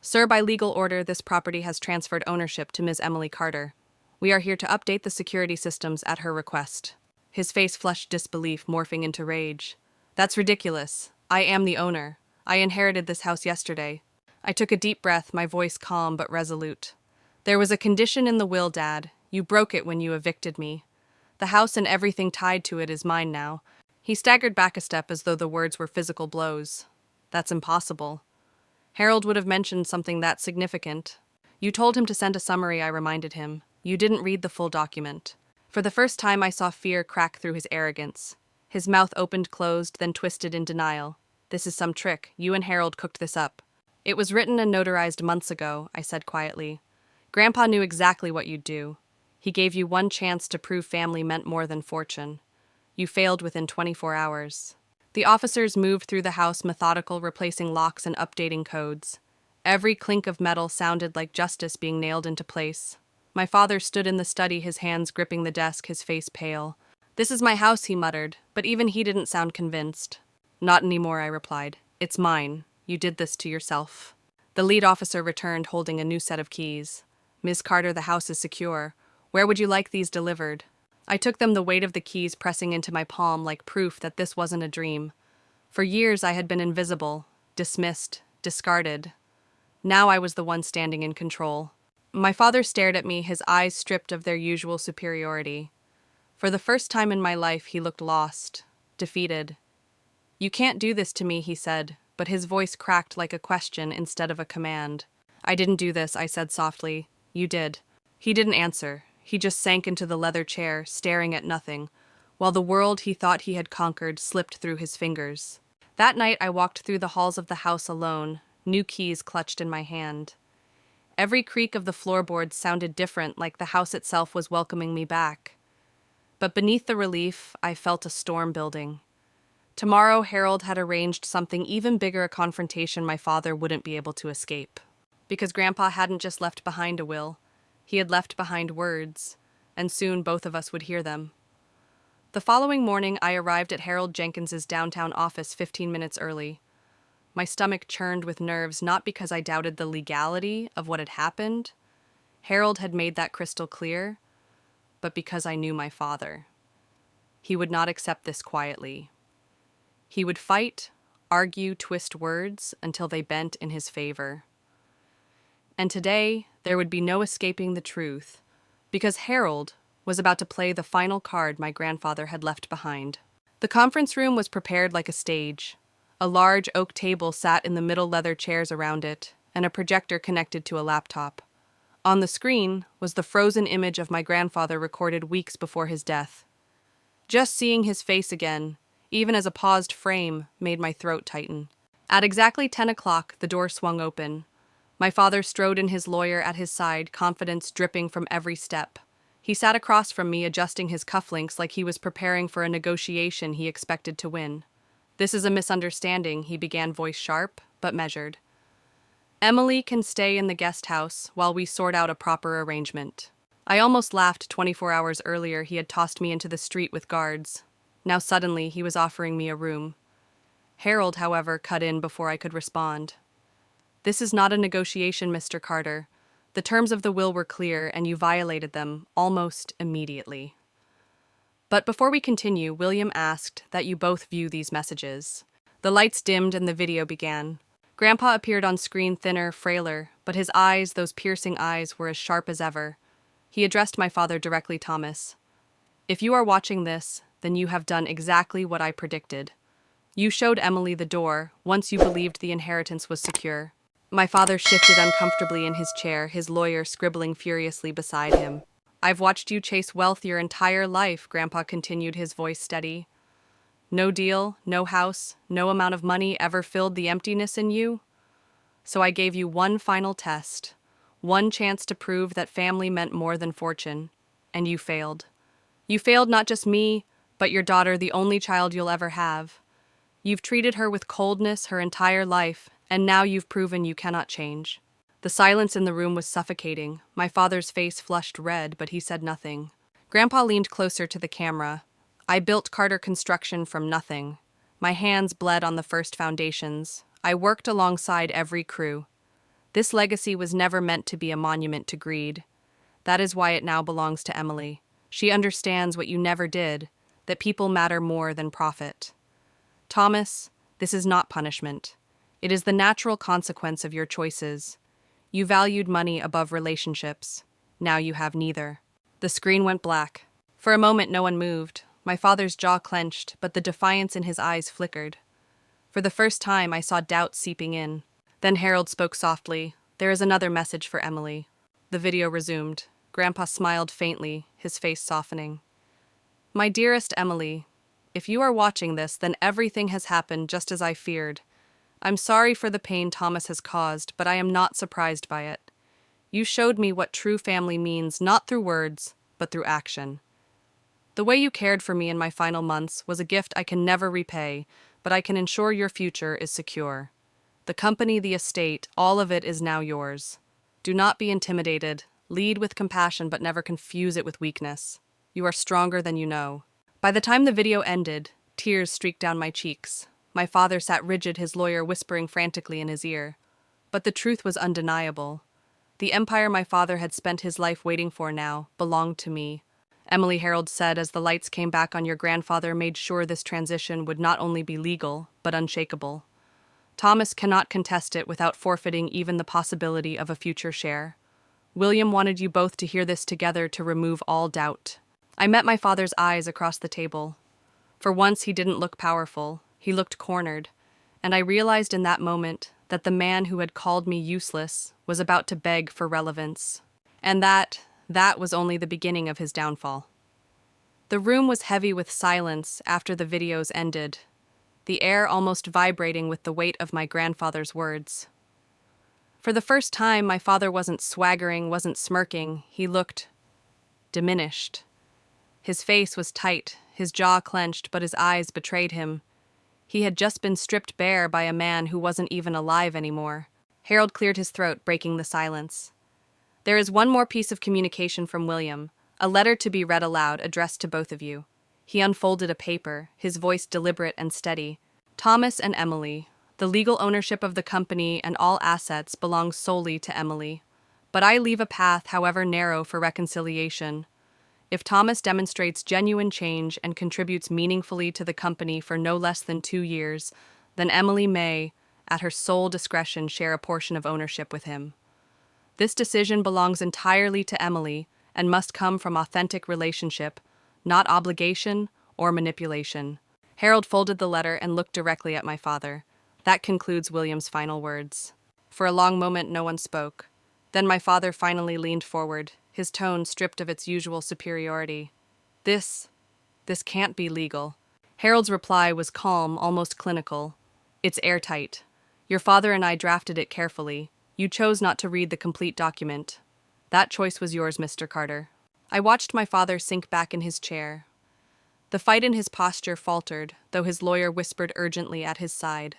[SPEAKER 1] "Sir, by legal order, this property has transferred ownership to Ms. Emily Carter. We are here to update the security systems at her request." His face flushed disbelief, morphing into rage. "That's ridiculous. I am the owner. I inherited this house yesterday." I took a deep breath, my voice calm but resolute. "There was a condition in the will, Dad. You broke it when you evicted me. The house and everything tied to it is mine now." He staggered back a step as though the words were physical blows. "That's impossible. Harold would have mentioned something that significant." "You told him to send a summary," I reminded him. "You didn't read the full document." For the first time I saw fear crack through his arrogance. His mouth opened, closed, then twisted in denial. "This is some trick. You and Harold cooked this up." "It was written and notarized months ago," I said quietly. "Grandpa knew exactly what you'd do. He gave you one chance to prove family meant more than fortune. You failed within 24 hours. The officers moved through the house, methodical, replacing locks and updating codes. Every clink of metal sounded like justice being nailed into place. My father stood in the study, his hands gripping the desk, his face pale. "This is my house," he muttered, but even he didn't sound convinced. "Not anymore," I replied. "It's mine. You did this to yourself." The lead officer returned, holding a new set of keys. "Ms. Carter, the house is secure. Where would you like these delivered?" I took them, the weight of the keys pressing into my palm like proof that this wasn't a dream. For years I had been invisible, dismissed, discarded. Now I was the one standing in control. My father stared at me, his eyes stripped of their usual superiority. For the first time in my life, he looked lost, defeated. "You can't do this to me," he said, but his voice cracked like a question instead of a command. "I didn't do this," I said softly. "You did." He didn't answer. He just sank into the leather chair, staring at nothing, while the world he thought he had conquered slipped through his fingers. That night I walked through the halls of the house alone, new keys clutched in my hand. Every creak of the floorboards sounded different, like the house itself was welcoming me back. But beneath the relief, I felt a storm building. Tomorrow, Harold had arranged something even bigger, a confrontation my father wouldn't be able to escape. Because Grandpa hadn't just left behind a will. He had left behind words, and soon both of us would hear them. The following morning, I arrived at Harold Jenkins's downtown office 15 minutes early. My stomach churned with nerves, not because I doubted the legality of what had happened. Harold had made that crystal clear, but because I knew my father. He would not accept this quietly. He would fight, argue, twist words until they bent in his favor. And today, there would be no escaping the truth, because Harold was about to play the final card my grandfather had left behind. The conference room was prepared like a stage. A large oak table sat in the middle, leather chairs around it, and a projector connected to a laptop. On the screen was the frozen image of my grandfather recorded weeks before his death. Just seeing his face again, even as a paused frame, made my throat tighten. At exactly 10 o'clock, the door swung open. My father strode in, his lawyer at his side, confidence dripping from every step. He sat across from me, adjusting his cufflinks like he was preparing for a negotiation he expected to win. "This is a misunderstanding," he began, voice sharp but measured. "Emily can stay in the guest house while we sort out a proper arrangement." I almost laughed. 24 hours earlier he had tossed me into the street with guards. Now suddenly he was offering me a room. Harold, however, cut in before I could respond. "This is not a negotiation, Mr. Carter. The terms of the will were clear, and you violated them almost immediately." But before we continue, William asked that you both view these messages. The lights dimmed and the video began. Grandpa appeared on screen, thinner, frailer, but his eyes, those piercing eyes, were as sharp as ever. He addressed my father directly. "Thomas, if you are watching this, then you have done exactly what I predicted. You showed Emily the door once you believed the inheritance was secure." My father shifted uncomfortably in his chair, his lawyer scribbling furiously beside him. "I've watched you chase wealth your entire life," Grandpa continued, his voice steady. "No deal, no house, no amount of money ever filled the emptiness in you. So I gave you one final test, one chance to prove that family meant more than fortune, and you failed. You failed not just me, but your daughter, the only child you'll ever have. You've treated her with coldness her entire life, and now you've proven you cannot change." The silence in the room was suffocating. My father's face flushed red, but he said nothing. Grandpa leaned closer to the camera. "I built Carter Construction from nothing. My hands bled on the first foundations. I worked alongside every crew. This legacy was never meant to be a monument to greed. That is why it now belongs to Emily. She understands what you never did, that people matter more than profit. Thomas, this is not punishment. It is the natural consequence of your choices. You valued money above relationships. Now you have neither." The screen went black. For a moment no one moved. My father's jaw clenched, but the defiance in his eyes flickered. For the first time I saw doubt seeping in. Then Harold spoke softly. "There is another message for Emily." The video resumed. Grandpa smiled faintly, his face softening. "My dearest Emily, if you are watching this, then everything has happened just as I feared. I'm sorry for the pain Thomas has caused, but I am not surprised by it. You showed me what true family means, not through words, but through action. The way you cared for me in my final months was a gift I can never repay, but I can ensure your future is secure. The company, the estate, all of it is now yours. Do not be intimidated. Lead with compassion, but never confuse it with weakness. You are stronger than you know." By the time the video ended, tears streaked down my cheeks. My father sat rigid, his lawyer whispering frantically in his ear. But the truth was undeniable. The empire my father had spent his life waiting for now belonged to me. Emily, Harold said as the lights came back on, "Your grandfather made sure this transition would not only be legal, but unshakable. Thomas cannot contest it without forfeiting even the possibility of a future share. William wanted you both to hear this together to remove all doubt." I met my father's eyes across the table. For once he didn't look powerful. He looked cornered, and I realized in that moment that the man who had called me useless was about to beg for relevance, and that was only the beginning of his downfall. The room was heavy with silence after the videos ended, the air almost vibrating with the weight of my grandfather's words. For the first time, my father wasn't swaggering, wasn't smirking. He looked diminished. His face was tight, his jaw clenched, but his eyes betrayed him. He had just been stripped bare by a man who wasn't even alive anymore. Harold cleared his throat, breaking the silence. "There is one more piece of communication from William, a letter to be read aloud, addressed to both of you." He unfolded a paper, his voice deliberate and steady. "Thomas and Emily, the legal ownership of the company and all assets belongs solely to Emily. But I leave a path, however narrow, for reconciliation. If Thomas demonstrates genuine change and contributes meaningfully to the company for no less than 2 years, then Emily may, at her sole discretion, share a portion of ownership with him. This decision belongs entirely to Emily and must come from authentic relationship, not obligation or manipulation." Harold folded the letter and looked directly at my father. That concludes William's final words. For a long moment no one spoke. Then my father finally leaned forward, his tone stripped of its usual superiority. This can't be legal." Harold's reply was calm, almost clinical. "It's airtight. Your father and I drafted it carefully. You chose not to read the complete document. That choice was yours, Mr. Carter. I watched my father sink back in his chair. The fight in his posture faltered, though his lawyer whispered urgently at his side.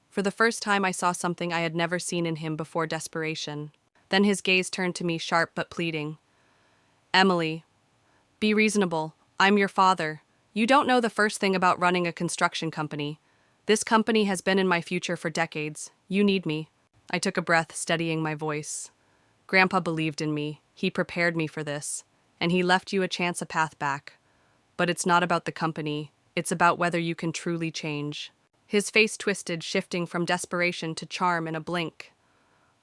[SPEAKER 1] For the first time I saw something I had never seen in him before: desperation. Then his gaze turned to me, sharp but pleading. Emily, be reasonable. I'm your father. You don't know the first thing about running a construction company. This company has been in my future for decades. You need me. I took a breath, steadying my voice. Grandpa believed in me. He prepared me for this. And he left you a chance, a path back. But it's not about the company. It's about whether you can truly change. His face twisted, shifting from desperation to charm in a blink.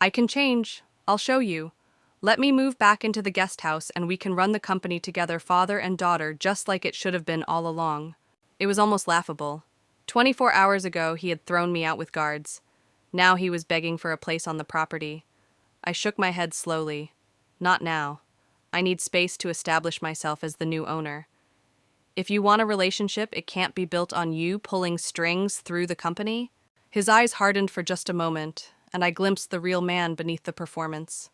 [SPEAKER 1] I can change. I'll show you. Let me move back into the guest house and we can run the company together, father and daughter, just like it should have been all along. It was almost laughable. 24 hours ago, he had thrown me out with guards. Now he was begging for a place on the property. I shook my head slowly. Not now. I need space to establish myself as the new owner. If you want a relationship, it can't be built on you pulling strings through the company. His eyes hardened for just a moment, and I glimpsed the real man beneath the performance.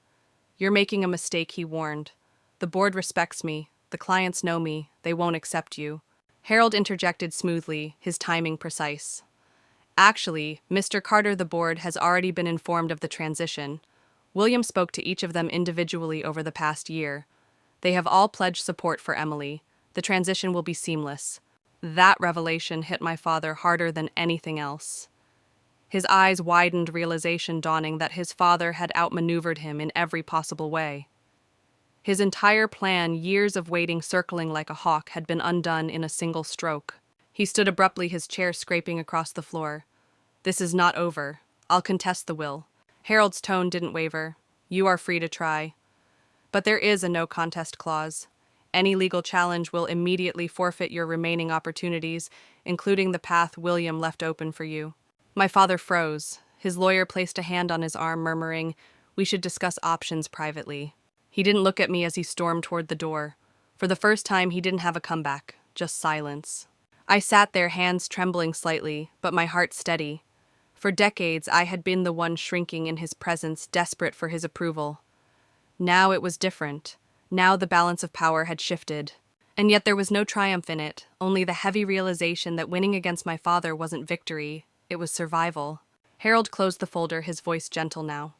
[SPEAKER 1] You're making a mistake, he warned. The board respects me. The clients know me. They won't accept you. Harold interjected smoothly, his timing precise. Actually, Mr. Carter, the board has already been informed of the transition. William spoke to each of them individually over the past year. They have all pledged support for Emily. The transition will be seamless. That revelation hit my father harder than anything else. His eyes widened, realization dawning that his father had outmaneuvered him in every possible way. His entire plan, years of waiting circling like a hawk, had been undone in a single stroke. He stood abruptly, his chair scraping across the floor. This is not over. I'll contest the will. Harold's tone didn't waver. You are free to try. But there is a no contest clause. Any legal challenge will immediately forfeit your remaining opportunities, including the path William left open for you. My father froze. His lawyer placed a hand on his arm, murmuring, We should discuss options privately. He didn't look at me as he stormed toward the door. For the first time, he didn't have a comeback, just silence. I sat there, hands trembling slightly, but my heart steady. For decades, I had been the one shrinking in his presence, desperate for his approval. Now it was different. Now the balance of power had shifted. And yet there was no triumph in it, only the heavy realization that winning against my father wasn't victory, it was survival. Harold closed the folder, his voice gentle now.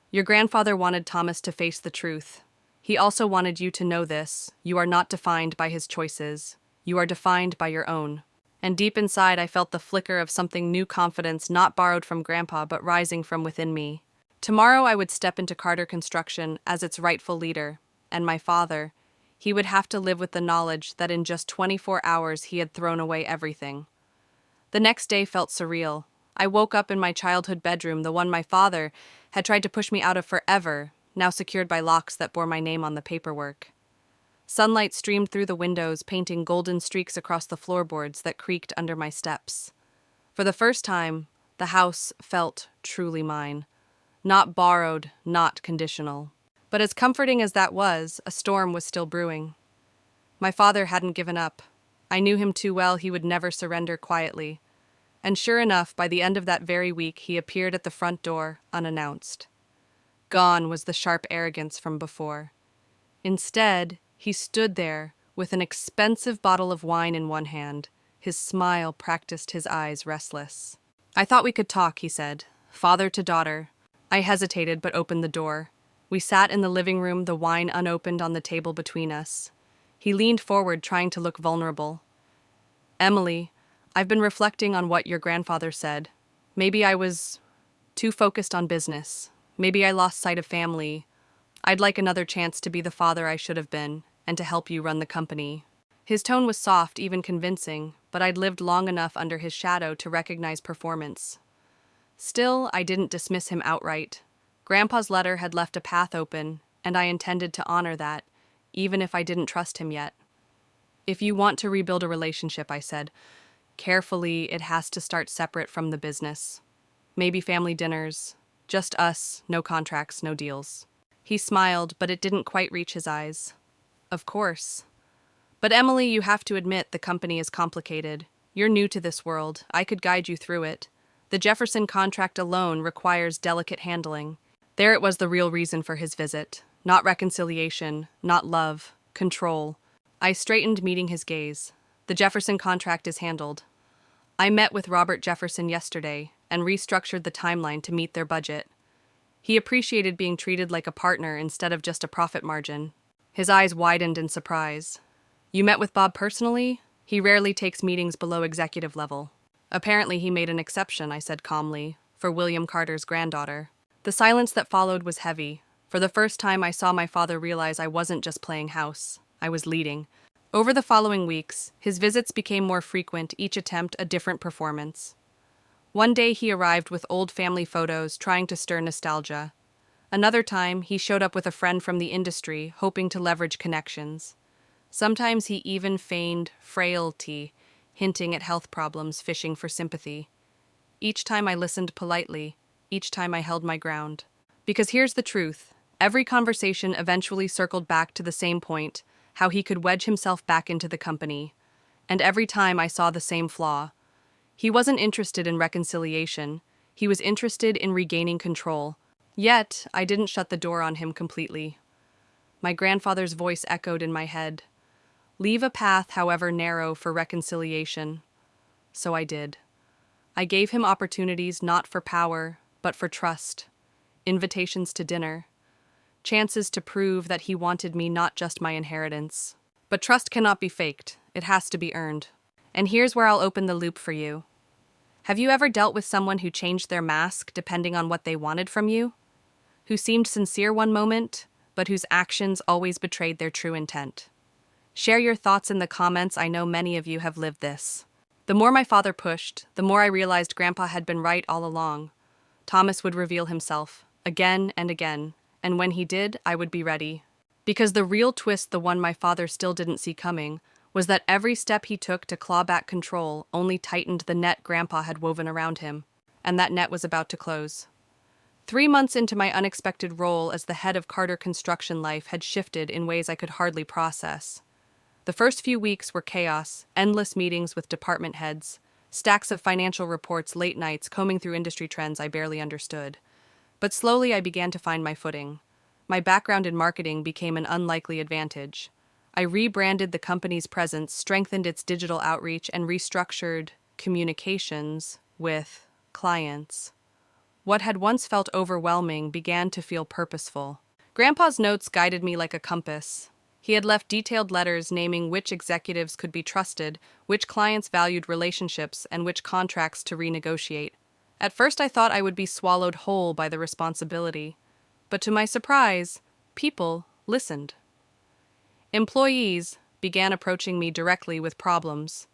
[SPEAKER 1] Your grandfather wanted Thomas to face the truth. He also wanted you to know this. You are not defined by his choices. You are defined by your own. And deep inside, I felt the flicker of something new, confidence not borrowed from Grandpa but rising from within me. Tomorrow I would step into Carter Construction as its rightful leader. And my father, he would have to live with the knowledge that in just 24 hours he had thrown away everything. The next day felt surreal. I woke up in my childhood bedroom, the one my father had tried to push me out of forever, now secured by locks that bore my name on the paperwork. Sunlight streamed through the windows, painting golden streaks across the floorboards that creaked under my steps. For the first time, the house felt truly mine. Not borrowed, not conditional. But as comforting as that was, a storm was still brewing. My father hadn't given up. I knew him too well, he would never surrender quietly. And sure enough, by the end of that very week, he appeared at the front door, unannounced. Gone was the sharp arrogance from before. Instead, he stood there, with an expensive bottle of wine in one hand. His smile practiced, his eyes restless. I thought we could talk, he said, father to daughter. I hesitated but opened the door. We sat in the living room, the wine unopened on the table between us. He leaned forward, trying to look vulnerable. Emily, I've been reflecting on what your grandfather said. Maybe I was too focused on business. Maybe I lost sight of family. I'd like another chance to be the father I should have been, and to help you run the company. His tone was soft, even convincing, but I'd lived long enough under his shadow to recognize performance. Still, I didn't dismiss him outright. Grandpa's letter had left a path open, and I intended to honor that, even if I didn't trust him yet. If you want to rebuild a relationship, I said, carefully, it has to start separate from the business. Maybe family dinners, just us, no contracts, no deals. He smiled, but it didn't quite reach his eyes. Of course. But Emily, you have to admit the company is complicated. You're new to this world. I could guide you through it. The Jefferson contract alone requires delicate handling. There it was, the real reason for his visit. Not reconciliation, not love, Control. I straightened, meeting his gaze. The Jefferson contract is handled. I met with Robert Jefferson yesterday and restructured the timeline to meet their budget. He appreciated being treated like a partner instead of just a profit margin. His eyes widened in surprise. You met with Bob personally? He rarely takes meetings below executive level. Apparently he made an exception, I said calmly, for William Carter's granddaughter. The silence that followed was heavy. For the first time I saw my father realize I wasn't just playing house. I was leading. Over the following weeks, his visits became more frequent, each attempt a different performance. One day he arrived with old family photos, trying to stir nostalgia. Another time, he showed up with a friend from the industry, hoping to leverage connections. Sometimes he even feigned frailty, hinting at health problems, fishing for sympathy. Each time I listened politely, each time I held my ground. Because here's the truth, every conversation eventually circled back to the same point, how he could wedge himself back into the company. And every time I saw the same flaw. He wasn't interested in reconciliation, he was interested in regaining control. Yet, I didn't shut the door on him completely. My grandfather's voice echoed in my head. Leave a path, however narrow, for reconciliation. So I did. I gave him opportunities not for power, but for trust. Invitations to dinner. Chances to prove that he wanted me, not just my inheritance. But trust cannot be faked, it has to be earned. And here's where I'll open the loop for you. Have you ever dealt with someone who changed their mask depending on what they wanted from you? Who seemed sincere one moment, but whose actions always betrayed their true intent? Share your thoughts in the comments, I know many of you have lived this. The more my father pushed, the more I realized Grandpa had been right all along. Thomas would reveal himself, again and again, and when he did, I would be ready. Because the real twist, the one my father still didn't see coming, was that every step he took to claw back control only tightened the net Grandpa had woven around him, and that net was about to close. 3 months into my unexpected role as the head of Carter Construction, life had shifted in ways I could hardly process. The first few weeks were chaos, endless meetings with department heads, stacks of financial reports, late nights combing through industry trends I barely understood. But slowly I began to find my footing. My background in marketing became an unlikely advantage. I rebranded the company's presence, strengthened its digital outreach, and restructured communications with clients. What had once felt overwhelming began to feel purposeful. Grandpa's notes guided me like a compass. He had left detailed letters naming which executives could be trusted, which clients valued relationships, and which contracts to renegotiate. At first I thought I would be swallowed whole by the responsibility. But to my surprise, people listened. Employees began approaching me directly with problems.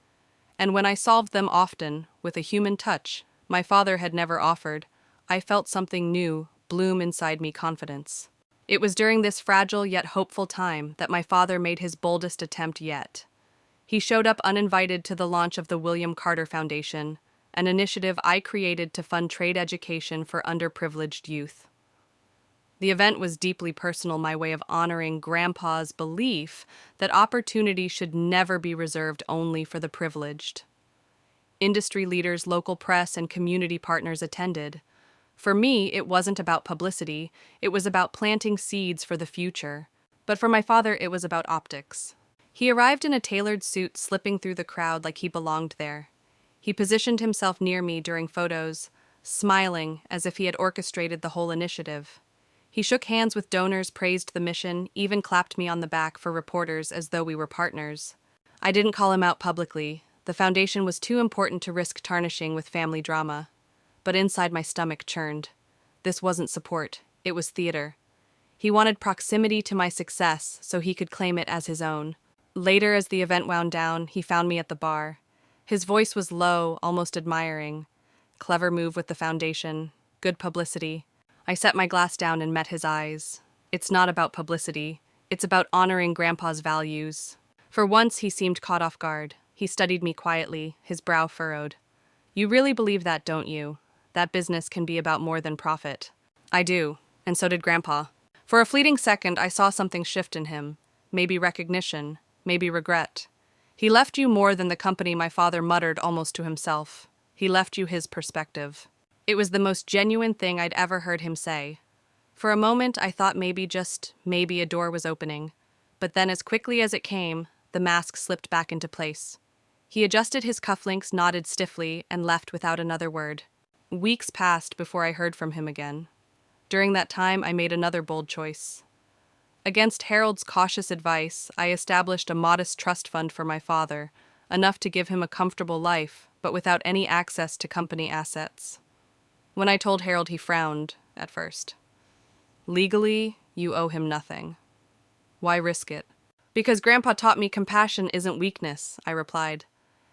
[SPEAKER 1] And when I solved them, often with a human touch my father had never offered, I felt something new bloom inside me, confidence. It was during this fragile yet hopeful time that my father made his boldest attempt yet. He showed up uninvited to the launch of the William Carter Foundation, an initiative I created to fund trade education for underprivileged youth. The event was deeply personal, my way of honoring Grandpa's belief that opportunity should never be reserved only for the privileged. Industry leaders, local press, and community partners attended. For me, it wasn't about publicity, it was about planting seeds for the future. But for my father, it was about optics. He arrived in a tailored suit, slipping through the crowd like he belonged there. He positioned himself near me during photos, smiling as if he had orchestrated the whole initiative. He shook hands with donors, praised the mission, even clapped me on the back for reporters as though we were partners. I didn't call him out publicly. The foundation was too important to risk tarnishing with family drama. But inside my stomach churned. This wasn't support, it was theater. He wanted proximity to my success so he could claim it as his own. Later, as the event wound down, he found me at the bar. His voice was low, almost admiring. Clever move with the foundation. Good publicity. I set my glass down and met his eyes. It's not about publicity. It's about honoring Grandpa's values. For once, he seemed caught off guard. He studied me quietly, his brow furrowed. You really believe that, don't you? That business can be about more than profit. I do, and so did Grandpa. For a fleeting second, I saw something shift in him. Maybe recognition, maybe regret. He left you more than the company, my father muttered almost to himself. He left you his perspective. It was the most genuine thing I'd ever heard him say. For a moment, I thought maybe, just maybe, a door was opening. But then, as quickly as it came, the mask slipped back into place. He adjusted his cufflinks, nodded stiffly, and left without another word. Weeks passed before I heard from him again. During that time, I made another bold choice. Against Harold's cautious advice, I established a modest trust fund for my father, enough to give him a comfortable life, but without any access to company assets. When I told Harold, he frowned, at first. Legally, you owe him nothing. Why risk it? Because Grandpa taught me compassion isn't weakness, I replied.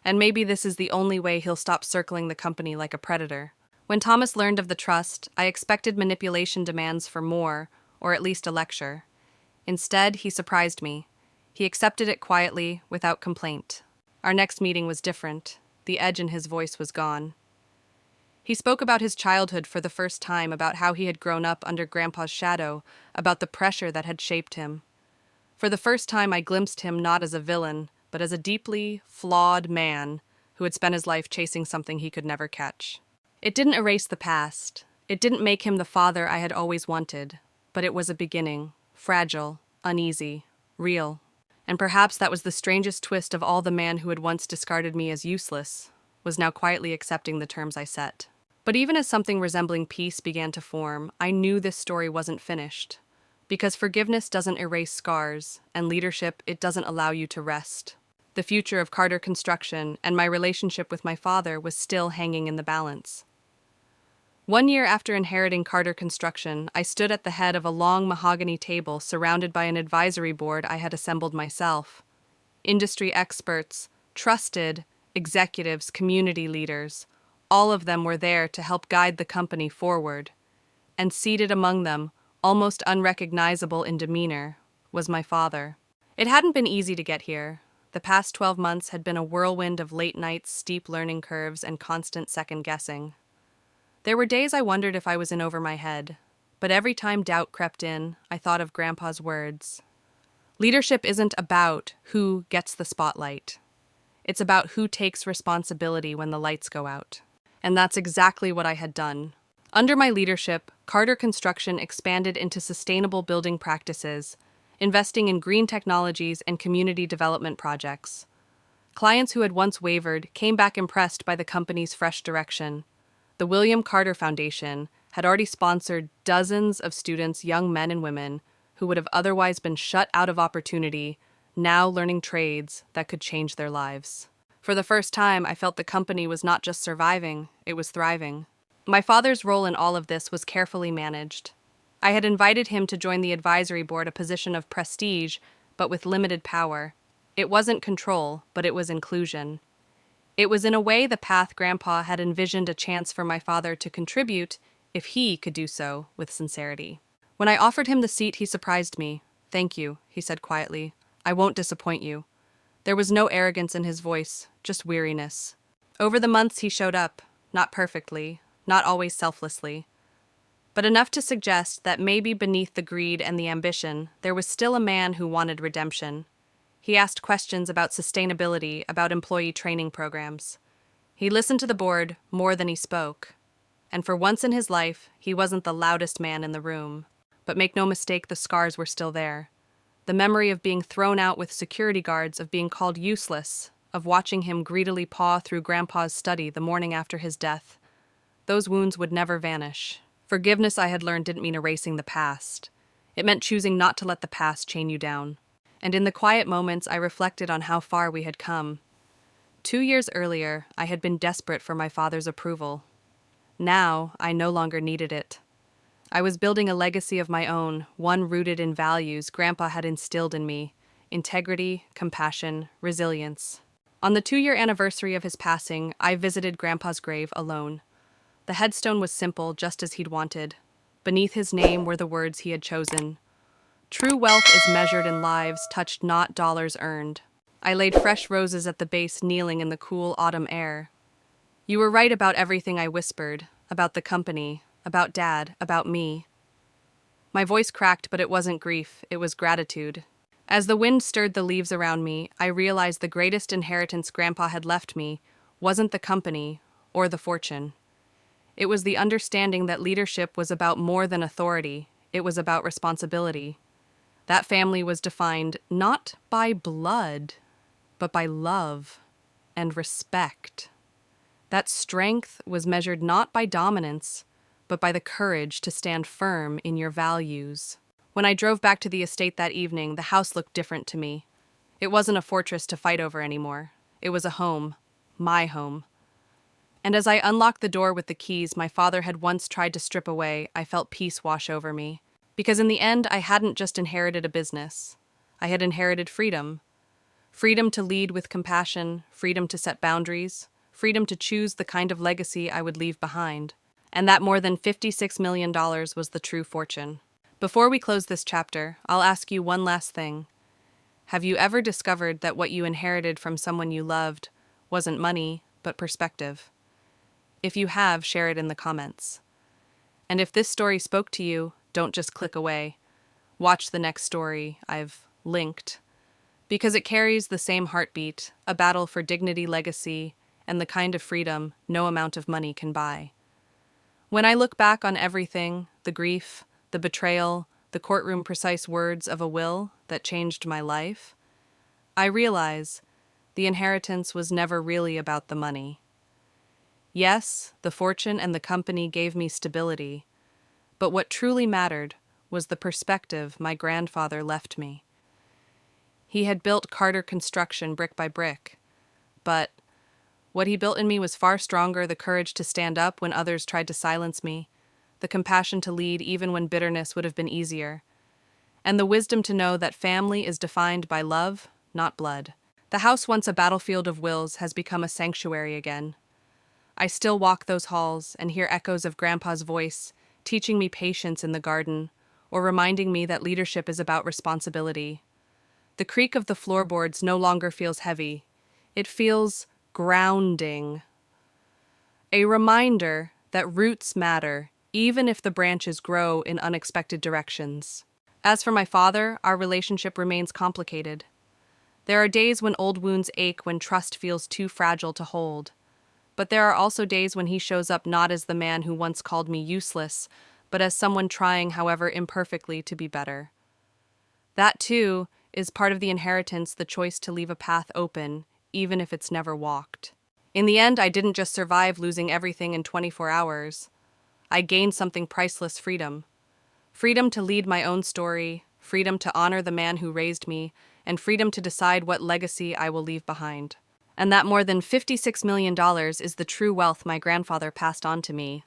[SPEAKER 1] And maybe this is the only way he'll stop circling the company like a predator. When Thomas learned of the trust, I expected manipulation demands for more, or at least a lecture. Instead, he surprised me. He accepted it quietly, without complaint. Our next meeting was different. The edge in his voice was gone. He spoke about his childhood for the first time, about how he had grown up under Grandpa's shadow, about the pressure that had shaped him. For the first time, I glimpsed him not as a villain, but as a deeply flawed man who had spent his life chasing something he could never catch. It didn't erase the past. It didn't make him the father I had always wanted, but it was a beginning, fragile, uneasy, real. And perhaps that was the strangest twist of all. The man who had once discarded me as useless was now quietly accepting the terms I set. But even as something resembling peace began to form, I knew this story wasn't finished. Because forgiveness doesn't erase scars, and leadership, it doesn't allow you to rest. The future of Carter Construction and my relationship with my father was still hanging in the balance. 1 year after inheriting Carter Construction, I stood at the head of a long mahogany table surrounded by an advisory board I had assembled myself. Industry experts, trusted executives, community leaders, all of them were there to help guide the company forward. And seated among them, almost unrecognizable in demeanor, was my father. It hadn't been easy to get here. The past 12 months had been a whirlwind of late nights, steep learning curves, and constant second-guessing. There were days I wondered if I was in over my head, but every time doubt crept in, I thought of Grandpa's words. Leadership isn't about who gets the spotlight. It's about who takes responsibility when the lights go out. And that's exactly what I had done. Under my leadership, Carter Construction expanded into sustainable building practices, investing in green technologies and community development projects. Clients who had once wavered came back impressed by the company's fresh direction. The William Carter Foundation had already sponsored dozens of students, young men and women, who would have otherwise been shut out of opportunity, now learning trades that could change their lives. For the first time, I felt the company was not just surviving, it was thriving. My father's role in all of this was carefully managed. I had invited him to join the advisory board, a position of prestige, but with limited power. It wasn't control, but it was inclusion. It was in a way the path Grandpa had envisioned, a chance for my father to contribute if he could do so with sincerity. When I offered him the seat, he surprised me. "Thank you," he said quietly. "I won't disappoint you." There was no arrogance in his voice, just weariness. Over the months he showed up, not perfectly, not always selflessly, but enough to suggest that maybe beneath the greed and the ambition, there was still a man who wanted redemption. He asked questions about sustainability, about employee training programs. He listened to the board more than he spoke. And for once in his life, he wasn't the loudest man in the room. But make no mistake, the scars were still there. The memory of being thrown out with security guards, of being called useless, of watching him greedily paw through Grandpa's study the morning after his death. Those wounds would never vanish. Forgiveness, I had learned, didn't mean erasing the past. It meant choosing not to let the past chain you down. And in the quiet moments, I reflected on how far we had come. 2 years earlier, I had been desperate for my father's approval. Now, I no longer needed it. I was building a legacy of my own, one rooted in values Grandpa had instilled in me: integrity, compassion, resilience. On the 2-year anniversary of his passing, I visited Grandpa's grave alone. The headstone was simple, just as he'd wanted. Beneath his name were the words he had chosen. "True wealth is measured in lives touched, not dollars earned." I laid fresh roses at the base, kneeling in the cool autumn air. "You were right about everything," I whispered, about the company, about Dad, about me. My voice cracked, but it wasn't grief, it was gratitude. As the wind stirred the leaves around me, I realized the greatest inheritance Grandpa had left me wasn't the company or the fortune. It was the understanding that leadership was about more than authority, it was about responsibility. That family was defined not by blood, but by love and respect. That strength was measured not by dominance, but by the courage to stand firm in your values. When I drove back to the estate that evening, the house looked different to me. It wasn't a fortress to fight over anymore. It was a home, my home. And as I unlocked the door with the keys my father had once tried to strip away, I felt peace wash over me. Because in the end, I hadn't just inherited a business. I had inherited freedom. Freedom to lead with compassion, freedom to set boundaries, freedom to choose the kind of legacy I would leave behind. And that more than $56 million was the true fortune. Before we close this chapter, I'll ask you one last thing. Have you ever discovered that what you inherited from someone you loved wasn't money, but perspective? If you have, share it in the comments. And if this story spoke to you, don't just click away. Watch the next story I've linked, because it carries the same heartbeat, a battle for dignity, legacy, and the kind of freedom no amount of money can buy. When I look back on everything, the grief, the betrayal, the courtroom precise words of a will that changed my life, I realize the inheritance was never really about the money. Yes, the fortune and the company gave me stability, but what truly mattered was the perspective my grandfather left me. He had built Carter Construction brick by brick, but what he built in me was far stronger: the courage to stand up when others tried to silence me, the compassion to lead even when bitterness would have been easier, and the wisdom to know that family is defined by love, not blood. The house, once a battlefield of wills, has become a sanctuary again. I still walk those halls and hear echoes of Grandpa's voice, teaching me patience in the garden, or reminding me that leadership is about responsibility. The creak of the floorboards no longer feels heavy. It feels grounding. A reminder that roots matter, even if the branches grow in unexpected directions. As for my father, our relationship remains complicated. There are days when old wounds ache, when trust feels too fragile to hold. But there are also days when he shows up not as the man who once called me useless, but as someone trying, however imperfectly, to be better. That, too, is part of the inheritance, the choice to leave a path open, even if it's never walked. In the end, I didn't just survive losing everything in 24 hours. I gained something priceless: freedom. Freedom to lead my own story, freedom to honor the man who raised me, and freedom to decide what legacy I will leave behind. And that more than $56 million is the true wealth my grandfather passed on to me,